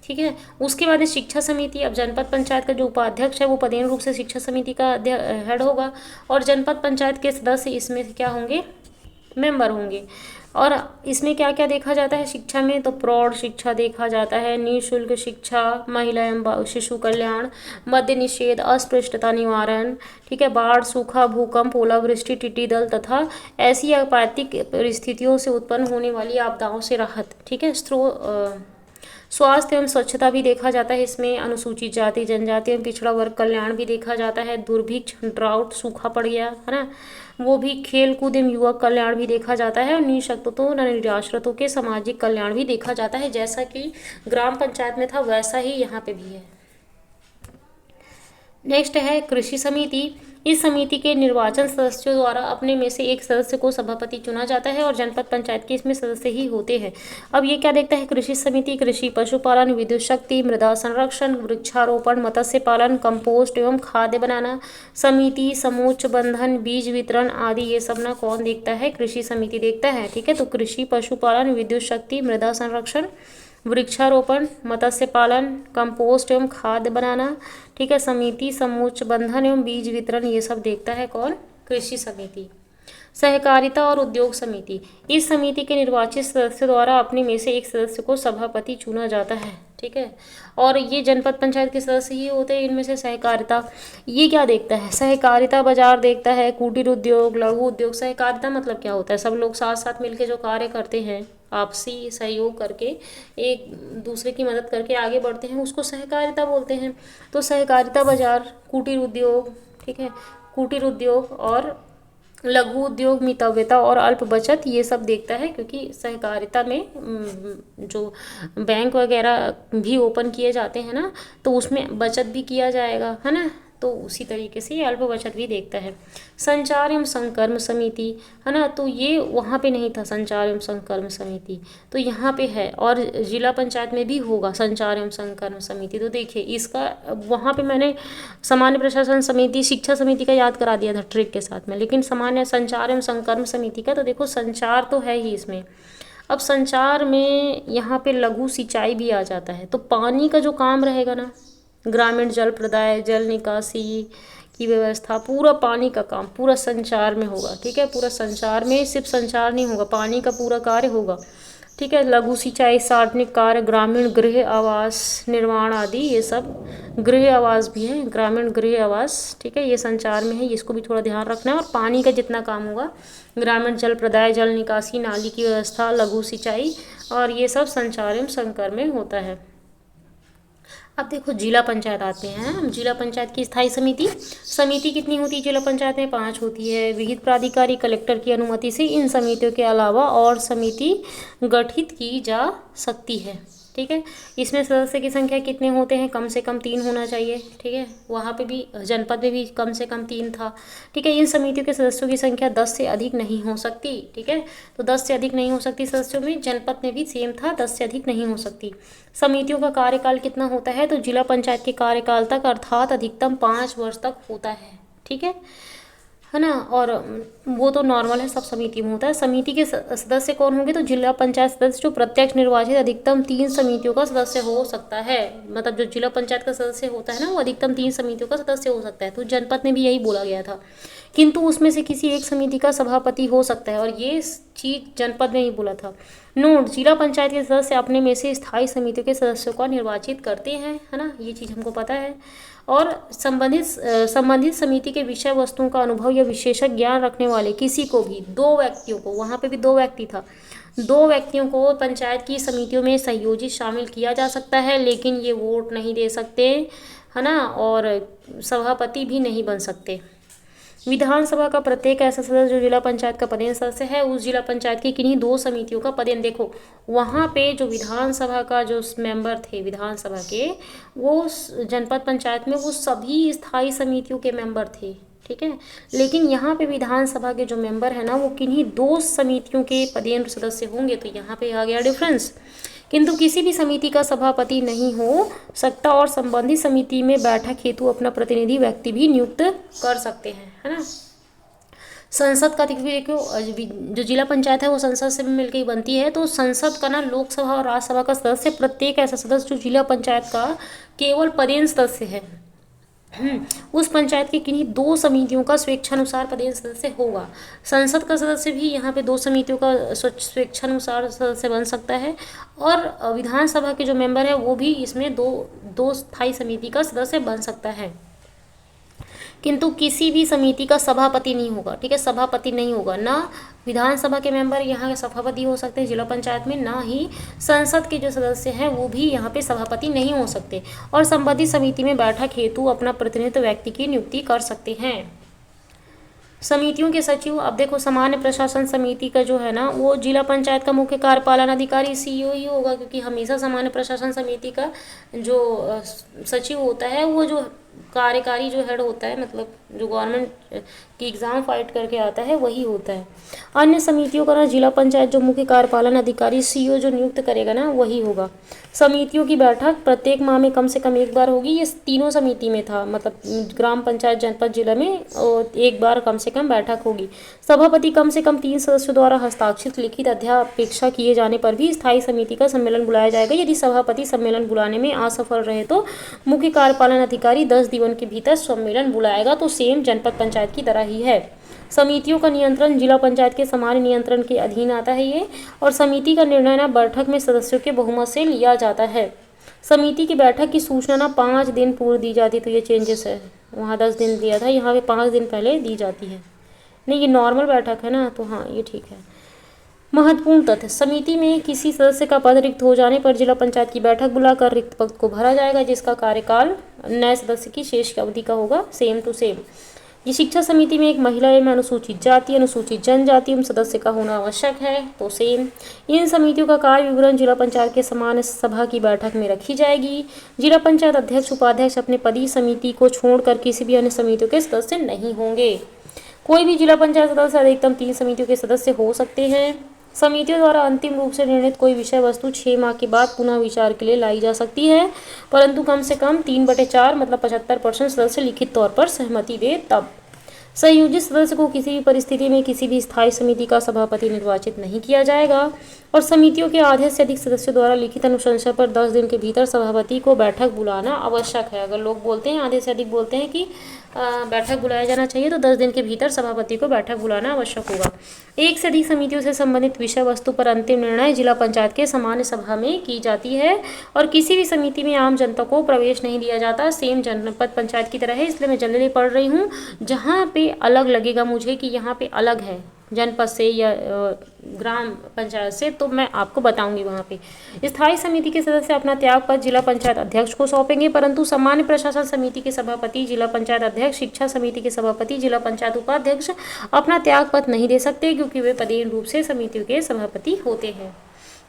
Speaker 1: ठीक है, उसके बाद है शिक्षा समिति। अब जनपद पंचायत का जो उपाध्यक्ष है वो पदेन रूप से शिक्षा समिति का हेड होगा। और जनपद पंचायत के सदस्य इसमें क्या होंगे? मेंबर होंगे। और इसमें क्या क्या देखा जाता है शिक्षा में? तो प्रौढ़ शिक्षा देखा जाता है, निःशुल्क शिक्षा, महिला एवं शिशु कल्याण, मद्य निषेध, अस्पृश्यता निवारण, ठीक है, बाढ़, सूखा, भूकंप, ओलावृष्टि, टिड्डी दल तथा ऐसी आपातिक परिस्थितियों से उत्पन्न होने वाली आपदाओं से राहत। ठीक है, स्वास्थ्य एवं स्वच्छता भी देखा जाता है इसमें, अनुसूचित जाति जनजाति एवं पिछड़ा वर्ग कल्याण भी देखा जाता है, दुर्भिक्ष, ड्राउट, सूखा पड़ गया है ना, वो भी, खेल कूद एवं युवक कल्याण भी देखा जाता है, और निःशक्तों निराश्रितों के सामाजिक कल्याण भी देखा जाता है। जैसा कि ग्राम पंचायत में था वैसा ही यहाँ पे भी है। नेक्स्ट है कृषि समिति। इस समिति के निर्वाचन सदस्यों द्वारा अपने में से एक सदस्य को सभापति चुना जाता है और जनपद पंचायत के इसमें सदस्य ही होते हैं। अब ये क्या देखता है? कृषि समिति कृषि, पशुपालन, विद्युत शक्ति, मृदा संरक्षण, वृक्षारोपण, मत्स्य पालन, कंपोस्ट एवं खाद्य बनाना, समिति, समूच बंधन, बीज वितरण आदि ये सब ना कौन देखता है? कृषि समिति देखता है। ठीक है, तो कृषि, पशुपालन, विद्युत शक्ति, मृदा संरक्षण, वृक्षारोपण, मत्स्य पालन, कंपोस्ट एवं खाद्य बनाना, ठीक है, समिति, समूच बंधन एवं बीज वितरण ये सब देखता है कौन? कृषि समिति। सहकारिता और उद्योग समिति। इस समिति के निर्वाचित सदस्य द्वारा अपने में से एक सदस्य को सभापति चुना जाता है। ठीक है, और ये जनपद पंचायत के सदस्य ही होते हैं। इनमें से सहकारिता, ये क्या देखता है? सहकारिता बाजार देखता है, कुटीर उद्योग, लघु उद्योग। सहकारिता मतलब क्या होता है? सब लोग साथ साथ मिलकर जो कार्य करते हैं, आपसी सहयोग करके, एक दूसरे की मदद करके आगे बढ़ते हैं, उसको सहकारिता बोलते हैं। तो सहकारिता बाजार, कुटीर उद्योग, ठीक है, कुटीर उद्योग और लघु उद्योग, मितव्यता और अल्प बचत ये सब देखता है, क्योंकि सहकारिता में जो बैंक वगैरह भी ओपन किए जाते हैं ना, तो उसमें बचत भी किया जाएगा, है ना, तो उसी तरीके से ये अल्प बचत भी देखता है। संचार एवं संकर्म समिति, है ना, तो ये वहाँ पे नहीं था संचार एवं संकर्म समिति, तो यहाँ पे है। और जिला पंचायत में भी होगा संचार एवं संकर्म समिति। तो देखिए इसका, वहाँ पे मैंने सामान्य प्रशासन समिति, शिक्षा समिति का याद करा दिया था ट्रिक के साथ में, लेकिन सामान्य संचार एवं संकर्म समिति का, तो देखो संचार तो है ही इसमें। अब संचार में यहाँ पे लघु सिंचाई भी आ जाता है, तो पानी का जो काम रहेगा ना, ग्रामीण जल प्रदाय, जल निकासी की व्यवस्था, पूरा पानी का काम पूरा संचार में होगा। ठीक है, पूरा संचार में सिर्फ संचार नहीं होगा, पानी का पूरा कार्य होगा। ठीक है, लघु सिंचाई, सार्वजनिक कार्य, ग्रामीण गृह आवास निर्माण आदि, ये सब गृह आवास भी है, ग्रामीण गृह आवास। ठीक है, ये संचार में है, इसको भी थोड़ा ध्यान रखना है। और पानी का जितना काम होगा, ग्रामीण जल प्रदाय, जल निकासी, नाली की व्यवस्था, लघु सिंचाई, और ये सब संचार एवं संकर में होता है। अब देखो जिला पंचायत आते हैं हम। जिला पंचायत की स्थायी समिति कितनी होती है? जिला पंचायत में 5 होती है। विहित प्राधिकारी कलेक्टर की अनुमति से इन समितियों के अलावा और समिति गठित की जा सकती है। ठीक है, इसमें सदस्य की संख्या कितने होते हैं? कम से कम 3 होना चाहिए। ठीक है, वहाँ पे भी जनपद में भी कम से कम 3 था। ठीक है, इन समितियों के सदस्यों की संख्या 10 से अधिक नहीं हो सकती। ठीक है, तो 10 से अधिक नहीं हो सकती सदस्यों में। जनपद में भी सेम था, 10 से अधिक नहीं हो सकती। समितियों का कार्यकाल कितना होता है? तो जिला पंचायत के कार्यकाल तक, अर्थात अधिकतम 5 वर्ष तक होता है। ठीक है, है ना। और वो तो नॉर्मल है, सब समिति में होता है। समिति के सदस्य कौन होंगे, तो जिला पंचायत सदस्य जो प्रत्यक्ष निर्वाचित अधिकतम 3 समितियों का सदस्य हो सकता है। मतलब जो जिला पंचायत का सदस्य होता है ना, वो अधिकतम 3 समितियों का सदस्य हो सकता है। तो जनपद में भी यही बोला गया था, किंतु उसमें से किसी एक समिति का सभापति हो सकता है, और ये चीज जनपद में ही बोला था। नोट, जिला पंचायत के सदस्य अपने में से स्थायी समितियों के सदस्यों का निर्वाचित करते हैं, है ना, ये चीज़ हमको पता है। और संबंधित समिति के विषय वस्तुओं का अनुभव या विशेषज्ञ ज्ञान रखने वाले किसी को भी, 2 व्यक्तियों को, वहाँ पे भी 2 व्यक्ति था, 2 व्यक्तियों को पंचायत की समितियों में संयोजित शामिल किया जा सकता है, लेकिन ये वोट नहीं दे सकते, है ना, और सभापति भी नहीं बन सकते। विधानसभा का प्रत्येक ऐसा सदस्य जो जिला पंचायत का पदेन सदस्य है, उस जिला पंचायत की किन्हीं 2 समितियों का पदेन, देखो वहाँ पे जो विधानसभा का जो मेंबर थे विधानसभा के, वो जनपद पंचायत में वो सभी स्थायी समितियों के मेंबर थे, ठीक है। लेकिन यहाँ पे विधानसभा के जो मेंबर है ना, वो किन्हीं 2 समितियों के पदेन सदस्य होंगे। तो यहाँ पे आ गया डिफरेंस। किंतु किसी भी समिति का सभापति नहीं हो सकता, और संबंधित समिति में बैठक हेतु अपना प्रतिनिधि व्यक्ति भी नियुक्त कर सकते हैं, है ना। संसद का देखो, जो जिला पंचायत है वो संसद से मिलकर ही बनती है। तो संसद का ना, लोकसभा और राज्यसभा का सदस्य प्रत्येक ऐसा सदस्य जो जिला पंचायत का केवल पदेन सदस्य है, उस पंचायत की किन्हीं 2 समितियों का स्वेच्छानुसार पदेन सदस्य होगा। संसद का सदस्य भी यहाँ पे 2 समितियों का स्वेच्छानुसार सदस्य बन सकता है, और विधानसभा के जो मेंबर है वो भी इसमें दो स्थायी समिति का सदस्य बन सकता है। किंतु किसी भी समिति का सभापति नहीं होगा, ठीक है, सभापति नहीं होगा। ना विधानसभा के मेंबर यहाँ के सभापति हो सकते हैं जिला पंचायत में, ना ही संसद के जो सदस्य हैं वो भी यहाँ पे सभापति नहीं हो सकते, और संबंधित समिति में बैठक हेतु अपना प्रतिनिधित्व व्यक्ति की नियुक्ति कर सकते हैं। समितियों के सचिव, अब देखो सामान्य प्रशासन समिति का जो है ना, वो जिला पंचायत का मुख्य कार्यपालन अधिकारी सीईओ ही होगा, क्योंकि हमेशा सामान्य प्रशासन समिति का जो सचिव होता है, वो जो कार्यकारी जो हेड होता है, मतलब जो गवर्नमेंट की एग्ज़ाम फाइट करके आता है, वही होता है। अन्य समितियों का ना, जिला पंचायत जो मुख्य कार्यपालन अधिकारी सीईओ जो नियुक्त करेगा ना, वही होगा। समितियों की बैठक प्रत्येक माह में कम से कम 1 बार होगी। ये तीनों समिति में था, मतलब ग्राम पंचायत, जनपद, जिला में 1 बार कम से कम बैठक होगी। सभापति कम से कम 3 सदस्यों द्वारा हस्ताक्षरित लिखित अध्यापेक्षा किए जाने पर भी स्थायी समिति का सम्मेलन बुलाया जाएगा। यदि सभापति सम्मेलन बुलाने में असफल रहे तो मुख्य कार्यपालन अधिकारी 10 दिनों के भीतर सम्मेलन बुलाएगा। तो सेम जनपद पंचायत की तरह ही है। समितियों का नियंत्रण जिला पंचायत के सामान्य नियंत्रण के अधीन आता है ये, और समिति का निर्णय ना बैठक में सदस्यों के बहुमत से लिया जाता है। समिति की बैठक की सूचना ना 5 दिन पूर्व दी जाती, तो ये चेंजेस है, वहाँ 10 दिन दिया था, यहाँ पे 5 दिन पहले दी जाती है। नहीं, ये नॉर्मल बैठक है ना, तो हाँ ये ठीक है। महत्वपूर्ण तथ्य, समिति में किसी सदस्य का पद रिक्त हो जाने पर जिला पंचायत की बैठक बुलाकर रिक्त पद को भरा जाएगा, जिसका कार्यकाल नए सदस्य की शेष अवधि का होगा, सेम टू सेम। ये शिक्षा समिति में एक महिला एवं अनुसूचित जाति, अनुसूचित जनजाति एवं सदस्य का होना आवश्यक है, तो सेम। इन समितियों का कार्य विवरण जिला पंचायत के सामान्य सभा की बैठक में रखी जाएगी। जिला पंचायत अध्यक्ष, उपाध्यक्ष अपने पदीय समिति को छोड़कर किसी भी अन्य समितियों के सदस्य नहीं होंगे। कोई भी जिला पंचायत सदस्य अधिकतम 3 समितियों के सदस्य हो सकते हैं। समितियों द्वारा अंतिम रूप से निर्णित कोई विषय वस्तु 6 माह के बाद पुनः विचार के लिए लाई जा सकती है, परंतु कम से कम 3/4 मतलब 75% सदस्य लिखित तौर पर सहमति दे तब। संयोजित सदस्य को किसी भी परिस्थिति में किसी भी स्थायी समिति का सभापति निर्वाचित नहीं किया जाएगा, और समितियों के आधे से अधिक सदस्यों द्वारा लिखित अनुशंसा पर 10 दिन के भीतर सभापति को बैठक बुलाना आवश्यक है। अगर लोग बोलते हैं, आधे से अधिक बोलते हैं कि बैठक बुलाया जाना चाहिए, तो 10 दिन के भीतर सभापति को बैठक बुलाना आवश्यक होगा। 1 से अधिक समितियों से संबंधित विषय वस्तु पर अंतिम निर्णय जिला पंचायत के सामान्य सभा में की जाती है, और किसी भी समिति में आम जनता को प्रवेश नहीं दिया जाता, सेम जनपद पंचायत की तरह है। इसलिए मैं जनरली पढ़ रही हूँ, जहाँ पे अलग लगेगा मुझे कि यहाँ पे अलग है जनपद से या ग्राम पंचायत से, तो मैं आपको बताऊंगी वहाँ पे। स्थायी समिति के सदस्य अपना त्याग पत्र जिला पंचायत अध्यक्ष को सौंपेंगे, परंतु सामान्य प्रशासन समिति के सभापति, जिला पंचायत अध्यक्ष, शिक्षा समिति के सभापति, जिला पंचायत उपाध्यक्ष अपना त्याग पत्र नहीं दे सकते, क्योंकि वे पदेन रूप से समितियों के सभापति होते हैं।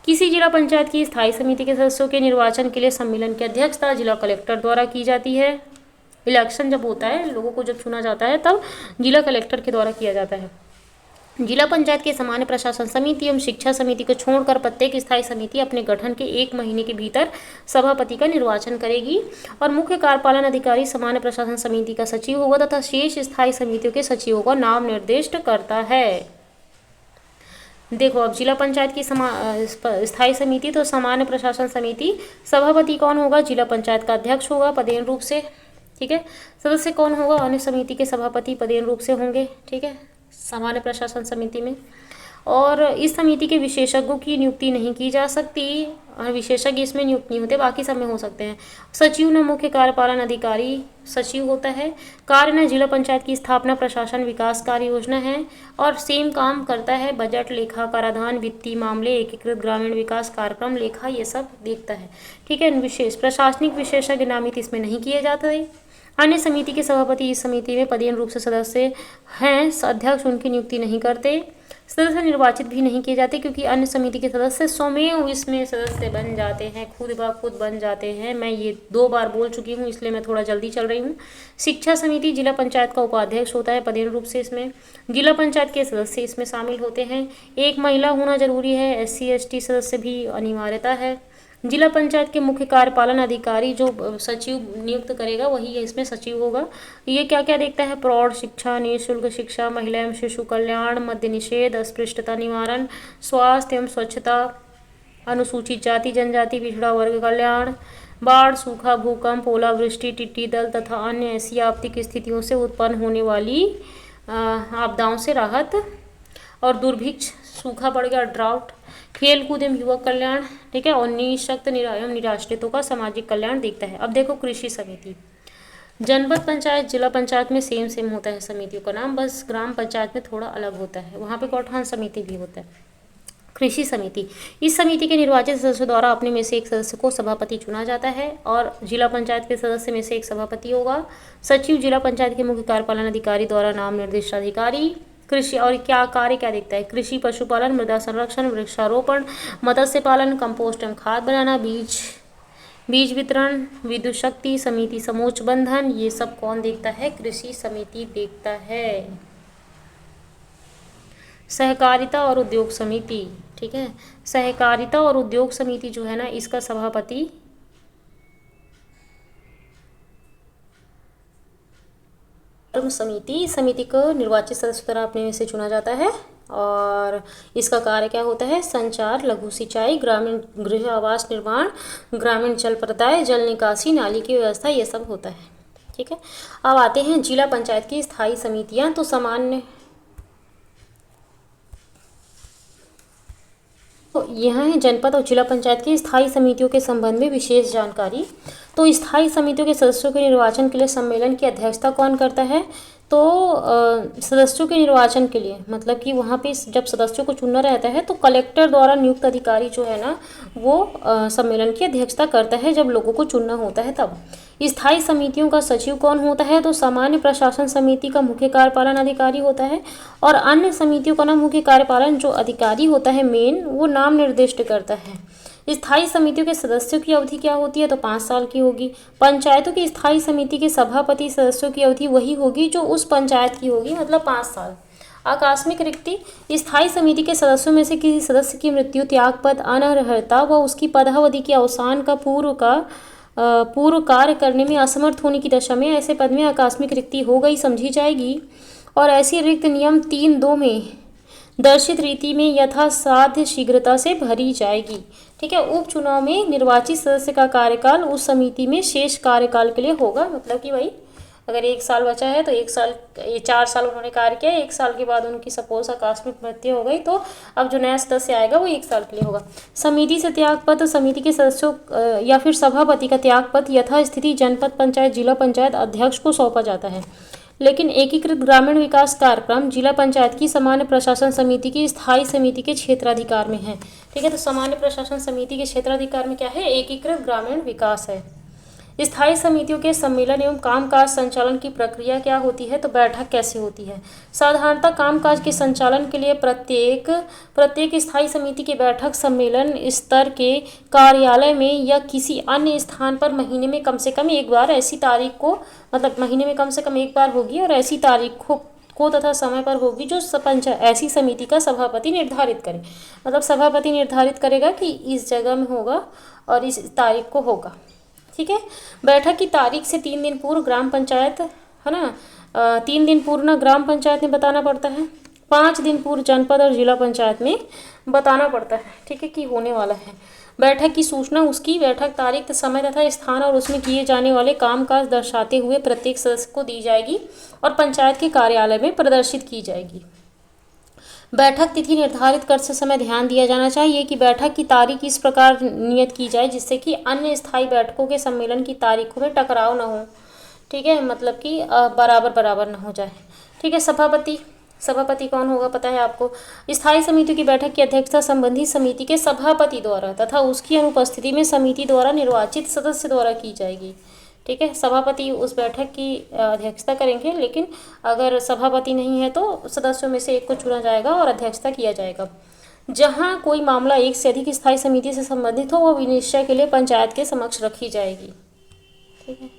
Speaker 1: किसी जिला पंचायत की स्थायी समिति के सदस्यों के निर्वाचन के लिए सम्मेलन की अध्यक्षता जिला कलेक्टर द्वारा की जाती है। इलेक्शन जब होता है, लोगों को जब चुना जाता है, तब जिला कलेक्टर के द्वारा किया जाता है। जिला पंचायत के सामान्य प्रशासन समिति एवं शिक्षा समिति को छोड़कर प्रत्येक स्थायी समिति अपने गठन के 1 महीने के भीतर सभापति का निर्वाचन करेगी और मुख्य कार्यपालन अधिकारी सामान्य प्रशासन समिति का सचिव होगा तथा शेष स्थायी समितियों के सचिवों का नाम निर्दिष्ट करता है। देखो अब जिला पंचायत की स्थायी समिति तो सामान्य प्रशासन समिति, सभापति कौन होगा? जिला पंचायत का अध्यक्ष होगा पदेन रूप से, ठीक है। सदस्य कौन होगा? अन्य समिति के सभापति पदेन रूप से होंगे, ठीक है, सामान्य प्रशासन समिति में। और इस समिति के विशेषज्ञों की नियुक्ति नहीं की जा सकती और विशेषज्ञ इसमें नियुक्त नहीं होते, बाकी सब में हो सकते हैं। सचिव न मुख्य कार्यपालन अधिकारी सचिव होता है। कार्य न जिला पंचायत की स्थापना, प्रशासन, विकास कार्य योजना है और सेम काम करता है बजट, लेखा, कराधान, वित्तीय मामले, एकीकृत ग्रामीण विकास कार्यक्रम, लेखा, ये सब देखता है, ठीक है। विशेष प्रशासनिक विशेषज्ञ नामित इसमें नहीं किए जाते। अन्य समिति के सभापति इस समिति में पदेन रूप से सदस्य हैं, अध्यक्ष उनकी नियुक्ति नहीं करते। सदस्य निर्वाचित भी नहीं किए जाते क्योंकि अन्य समिति के सदस्य स्वयं इसमें सदस्य बन जाते हैं, खुद ब खुद बन जाते हैं। मैं ये 2 बार बोल चुकी हूँ इसलिए मैं थोड़ा जल्दी चल रही हूँ। शिक्षा समिति जिला पंचायत का उपाध्यक्ष होता है पदेन रूप से इसमें। जिला पंचायत के सदस्य इसमें शामिल होते हैं। 1 महिला होना जरूरी है, SC ST सदस्य भी अनिवार्यता है। जिला पंचायत के मुख्य कार्यपालन अधिकारी जो सचिव नियुक्त करेगा वही इसमें सचिव होगा। ये क्या क्या देखता है? प्रौढ़ शिक्षा, निःशुल्क शिक्षा, महिला एवं शिशु कल्याण, मद्य निषेध, अस्पृश्यता निवारण, स्वास्थ्य एवं स्वच्छता, अनुसूचित जाति जनजाति पिछड़ा वर्ग कल्याण, बाढ़, सूखा, भूकंप, ओलावृष्टि, टिड्डी दल तथा अन्य ऐसी आपत्तिक स्थितियों से उत्पन्न होने वाली आपदाओं से राहत और दुर्भिक्ष, सूखा पड़ गया, ड्राउट, खेल कूद एवं युवक कल्याण, ठीक है, और निःशक्त एवं निराश्रितों का सामाजिक कल्याण देखता है। अब देखो कृषि समिति, जनपद पंचायत जिला पंचायत में सेम होता है समितियों का नाम, बस ग्राम पंचायत में थोड़ा अलग होता है, वहाँ पे गौठान समिति भी होता है। कृषि समिति, इस समिति के निर्वाचित सदस्यों द्वारा अपने में से एक सदस्य को सभापति चुना जाता है और जिला पंचायत के सदस्य में से एक सभापति होगा। सचिव जिला पंचायत के मुख्य कार्यपालन अधिकारी द्वारा नाम निर्दिष्ट अधिकारी। कृषि और क्या कार्य क्या देखता है? कृषि, पशुपालन, मृदा संरक्षण, वृक्षारोपण, मत्स्य पालन, कंपोस्ट एवं खाद बनाना, बीज वितरण, विद्युत शक्ति, समिति समोच्च बंधन, ये सब कौन देखता है? कृषि समिति देखता है। सहकारिता और उद्योग समिति, ठीक है, सहकारिता और उद्योग समिति जो है ना, इसका सभापति समिति को निर्वाचित सदस्य द्वारा अपने में से चुना जाता है और इसका कार्य क्या होता है? संचार, लघु सिंचाई, ग्रामीण गृह आवास निर्माण, ग्रामीण जल प्रदाय, जल निकासी, नाली की व्यवस्था, ये सब होता है, ठीक है। अब आते हैं जिला पंचायत की स्थायी समितियां। तो सामान्य तो यहाँ है जनपद और जिला पंचायत की स्थायी समितियों के संबंध में विशेष जानकारी। तो स्थायी समितियों के सदस्यों के निर्वाचन के लिए सम्मेलन की अध्यक्षता कौन करता है? तो सदस्यों के निर्वाचन के लिए मतलब कि वहाँ पे जब सदस्यों को चुनना रहता है तो कलेक्टर द्वारा नियुक्त अधिकारी जो है ना वो सम्मेलन की अध्यक्षता करता है जब लोगों को चुनना होता है तब। स्थायी समितियों का सचिव कौन होता है? तो सामान्य प्रशासन समिति का मुख्य कार्यपालन अधिकारी होता है और अन्य समितियों का ना मुख्य कार्यपालन जो अधिकारी होता है मेन, वो नाम निर्दिष्ट करता है। स्थायी समितियों के सदस्यों की अवधि क्या होती है? तो 5 साल की होगी। पंचायतों की स्थायी समिति के सभापति सदस्यों की अवधि वही होगी जो उस पंचायत की होगी, मतलब 5 साल। आकस्मिक रिक्ति, स्थायी समिति के सदस्यों में से किसी सदस्य की मृत्यु, त्यागपद, अनर्हता व उसकी पदावधि के अवसान का पूर्व कार्य करने में असमर्थ होने की दशा में ऐसे पद में आकस्मिक रिक्ति हो गई समझी जाएगी और ऐसी रिक्त नियम 3(2) में दर्शित रीति में यथासाध्य शीघ्रता से भरी जाएगी, ठीक है। उपचुनाव में निर्वाचित सदस्य का कार्यकाल उस समिति में शेष कार्यकाल के लिए होगा, मतलब कि भाई अगर 1 साल बचा है तो 4 साल उन्होंने कार्य किया, 1 साल के बाद उनकी सपोज आकस्मिक मृत्यु हो गई तो अब जो नया सदस्य आएगा वो 1 साल के लिए होगा। समिति से त्यागपत्र, समिति के सदस्यों या फिर सभापति का त्यागपत्र यथास्थिति जनपद पंचायत जिला पंचायत अध्यक्ष को सौंपा जाता है, लेकिन एकीकृत ग्रामीण विकास कार्यक्रम जिला पंचायत की सामान्य प्रशासन समिति की स्थायी समिति के क्षेत्राधिकार में है, ठीक है। तो सामान्य प्रशासन समिति के क्षेत्राधिकार में क्या है? एकीकृत ग्रामीण विकास है। स्थायी समितियों के सम्मेलन एवं कामकाज संचालन की प्रक्रिया क्या होती है? तो बैठक कैसे होती है? साधारणतः कामकाज के संचालन के लिए प्रत्येक स्थायी समिति की बैठक सम्मेलन स्तर के कार्यालय में या किसी अन्य स्थान पर महीने में कम से कम एक बार ऐसी तारीख को, मतलब महीने में कम से कम एक बार होगी और ऐसी तारीख को तथा समय पर होगी जो ऐसी समिति का सभापति निर्धारित करे। मतलब सभापति निर्धारित करेगा कि इस जगह में होगा और इस तारीख को होगा। ठीक है। बैठक की तारीख से 3 दिन पूर्व ग्राम पंचायत, है ना, 3 दिन पूर्व ना ग्राम पंचायत में बताना पड़ता है, 5 दिन पूर्व जनपद और जिला पंचायत में बताना पड़ता है। ठीक है, कि होने वाला है। बैठक की सूचना उसकी बैठक तारीख, समय तथा स्थान और उसमें किए जाने वाले कामकाज दर्शाते हुए प्रत्येक सदस्य को दी जाएगी और पंचायत के कार्यालय में प्रदर्शित की जाएगी। बैठक तिथि निर्धारित करते समय ध्यान दिया जाना चाहिए कि बैठक की तारीख इस प्रकार नियत की जाए जिससे कि अन्य स्थायी बैठकों के सम्मेलन की तारीखों में टकराव न हो। ठीक है, मतलब कि बराबर बराबर न हो जाए। ठीक है। सभापति कौन होगा पता है आपको। स्थायी समिति की बैठक की अध्यक्षता संबंधित समिति के सभापति द्वारा तथा उसकी अनुपस्थिति में समिति द्वारा निर्वाचित सदस्य द्वारा की जाएगी। ठीक है। सभापति उस बैठक की अध्यक्षता करेंगे, लेकिन अगर सभापति नहीं है तो सदस्यों में से एक को चुना जाएगा और अध्यक्षता किया जाएगा। जहाँ कोई मामला एक से अधिक स्थायी समिति से संबंधित हो वो विनिश्चय के लिए पंचायत के समक्ष रखी जाएगी। ठीक है।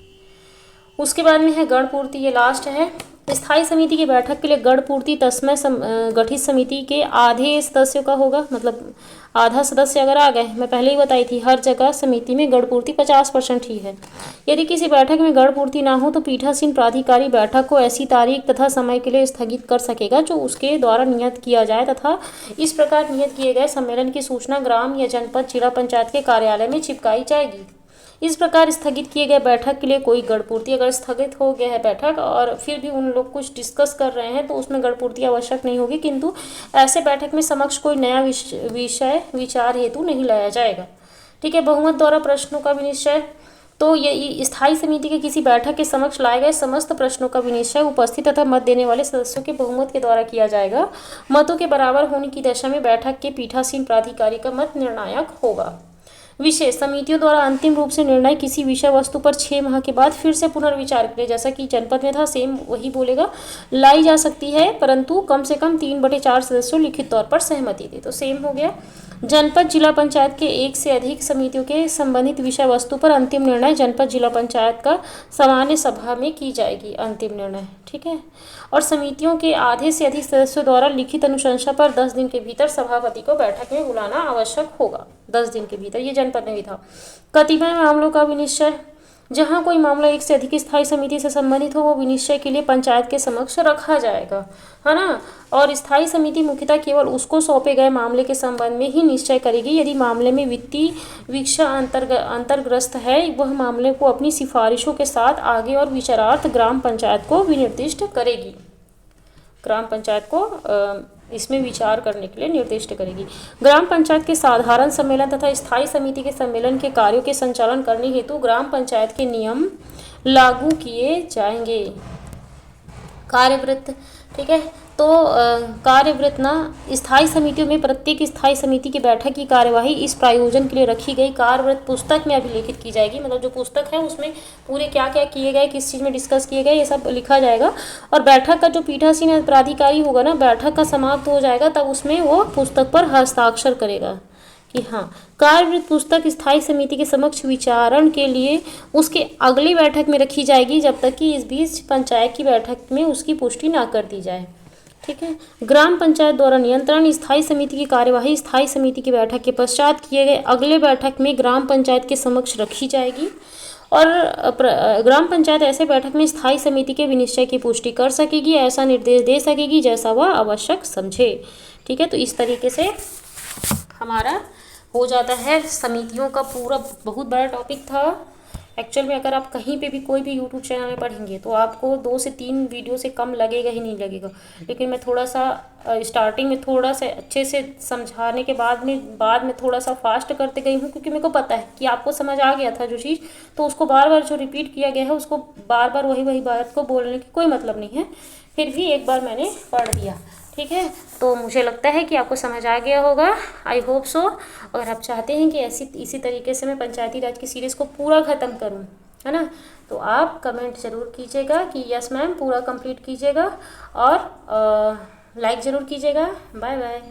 Speaker 1: उसके बाद में है गण पूर्ति, ये लास्ट है। स्थायी समिति की बैठक के लिए गण पूर्ति तस्मय गठित समिति के आधे सदस्यों का होगा। मतलब आधा सदस्य अगर आ गए, मैं पहले ही बताई थी हर जगह समिति में गण पूर्ति 50% ही है। यदि किसी बैठक में गण पूर्ति ना हो तो पीठासीन प्राधिकारी बैठक को ऐसी तारीख तथा समय के लिए स्थगित कर सकेगा जो उसके द्वारा नियत किया जाए तथा इस प्रकार नियत किए गए सम्मेलन की सूचना ग्राम या जनपद जिला पंचायत के कार्यालय में चिपकाई जाएगी। इस प्रकार स्थगित किए गए बैठक के लिए कोई गणपूर्ति, अगर स्थगित हो गया है बैठक और फिर भी उन लोग कुछ डिस्कस कर रहे हैं तो उसमें गणपूर्ति आवश्यक नहीं होगी, किंतु ऐसे बैठक में समक्ष कोई नया विषय विचार हेतु नहीं लाया जाएगा। ठीक है। बहुमत द्वारा प्रश्नों का विनिश्चय, तो ये स्थायी समिति के किसी बैठक के समक्ष लाए गए समस्त प्रश्नों का विनिश्चय उपस्थित तथा मत देने वाले सदस्यों के बहुमत के द्वारा किया जाएगा। मतों के बराबर होने की दशा में बैठक के पीठासीन प्राधिकारी का मत निर्णायक होगा। विशेष समितियों द्वारा अंतिम रूप से निर्णय किसी विषय वस्तु पर 6 माह के बाद फिर से पुनर्विचार के लिए, जैसा कि जनपद में था सेम वही बोलेगा, लाई जा सकती है, परंतु कम से कम 3/4 सदस्यों लिखित तौर पर सहमति दे, तो सेम हो गया। जनपद जिला पंचायत के एक से अधिक समितियों के संबंधित विषय वस्तु पर अंतिम निर्णय जनपद जिला पंचायत का सामान्य सभा में की जाएगी अंतिम निर्णय। ठीक है। और समितियों के आधे से अधिक सदस्यों द्वारा लिखित अनुशंसा पर 10 दिन के भीतर सभापति को बैठक में बुलाना आवश्यक होगा। 10 दिन के भीतर, ये जनपद में भी था। कतिपय मामलों का विनिश्चय, जहाँ कोई मामला एक से अधिक स्थायी समिति से संबंधित हो वो विनिश्चय के लिए पंचायत के समक्ष रखा जाएगा, है ना। और स्थायी समिति मुख्यतः केवल उसको सौंपे गए मामले के संबंध में ही निश्चय करेगी। यदि मामले में वित्तीय विषय अंतर्ग्रस्त है वह मामले को अपनी सिफारिशों के साथ आगे और विचारार्थ ग्राम पंचायत को विनिर्दिष्ट करेगी। ग्राम पंचायत को इसमें विचार करने के लिए निर्दिष्ट करेगी। ग्राम पंचायत के साधारण सम्मेलन तथा स्थायी समिति के सम्मेलन के कार्यों के संचालन करने हेतु ग्राम पंचायत के नियम लागू किए जाएंगे। कार्यवृत्त, ठीक है। तो कार्यवृत्त ना, स्थायी समितियों में प्रत्येक स्थायी समिति की बैठक की कार्यवाही इस प्रायोजन के लिए रखी गई कार्यवृत्त पुस्तक में अभिलेखित की जाएगी। मतलब जो पुस्तक है उसमें पूरे क्या क्या किए गए, किस चीज़ में डिस्कस किए गए, ये सब लिखा जाएगा। और बैठक का जो पीठासीन प्राधिकारी होगा ना, बैठक का समाप्त हो जाएगा तब उसमें वो पुस्तक पर हस्ताक्षर करेगा कि हाँ, कार्यवृत्त पुस्तक स्थायी समिति के समक्ष विचारण के लिए उसके अगली बैठक में रखी जाएगी जब तक कि इस बीच पंचायत की बैठक में उसकी पुष्टि ना कर दी जाए। ठीक है। ग्राम पंचायत द्वारा नियंत्रण, स्थायी समिति की कार्यवाही स्थायी समिति की बैठक के पश्चात किए गए अगले बैठक में ग्राम पंचायत के समक्ष रखी जाएगी और ग्राम पंचायत ऐसे बैठक में स्थायी समिति के विनिश्चय की पुष्टि कर सकेगी, ऐसा निर्देश दे सकेगी जैसा वह आवश्यक समझे। ठीक है। तो इस तरीके से हमारा हो जाता है समितियों का पूरा। बहुत बड़ा टॉपिक था एक्चुअल में। अगर आप कहीं पे भी कोई भी यूट्यूब चैनल में पढ़ेंगे तो आपको 2 से 3 वीडियो से कम लगेगा ही नहीं लगेगा। लेकिन मैं थोड़ा सा स्टार्टिंग में थोड़ा सा अच्छे से समझाने के बाद में थोड़ा सा फास्ट करते गई हूँ, क्योंकि मेरे को पता है कि आपको समझ आ गया था जो चीज़, तो उसको बार बार जो रिपीट किया गया है उसको बार बार वही बात को बोलने की कोई मतलब नहीं है। फिर भी एक बार मैंने पढ़ दिया। ठीक है। तो मुझे लगता है कि आपको समझ आ गया होगा, आई होप सो। अगर आप चाहते हैं कि इसी तरीके से मैं पंचायती राज की सीरीज़ को पूरा ख़त्म करूं, है ना, तो आप कमेंट ज़रूर कीजिएगा कि यस मैम पूरा कंप्लीट कीजिएगा और लाइक ज़रूर कीजिएगा। Bye bye.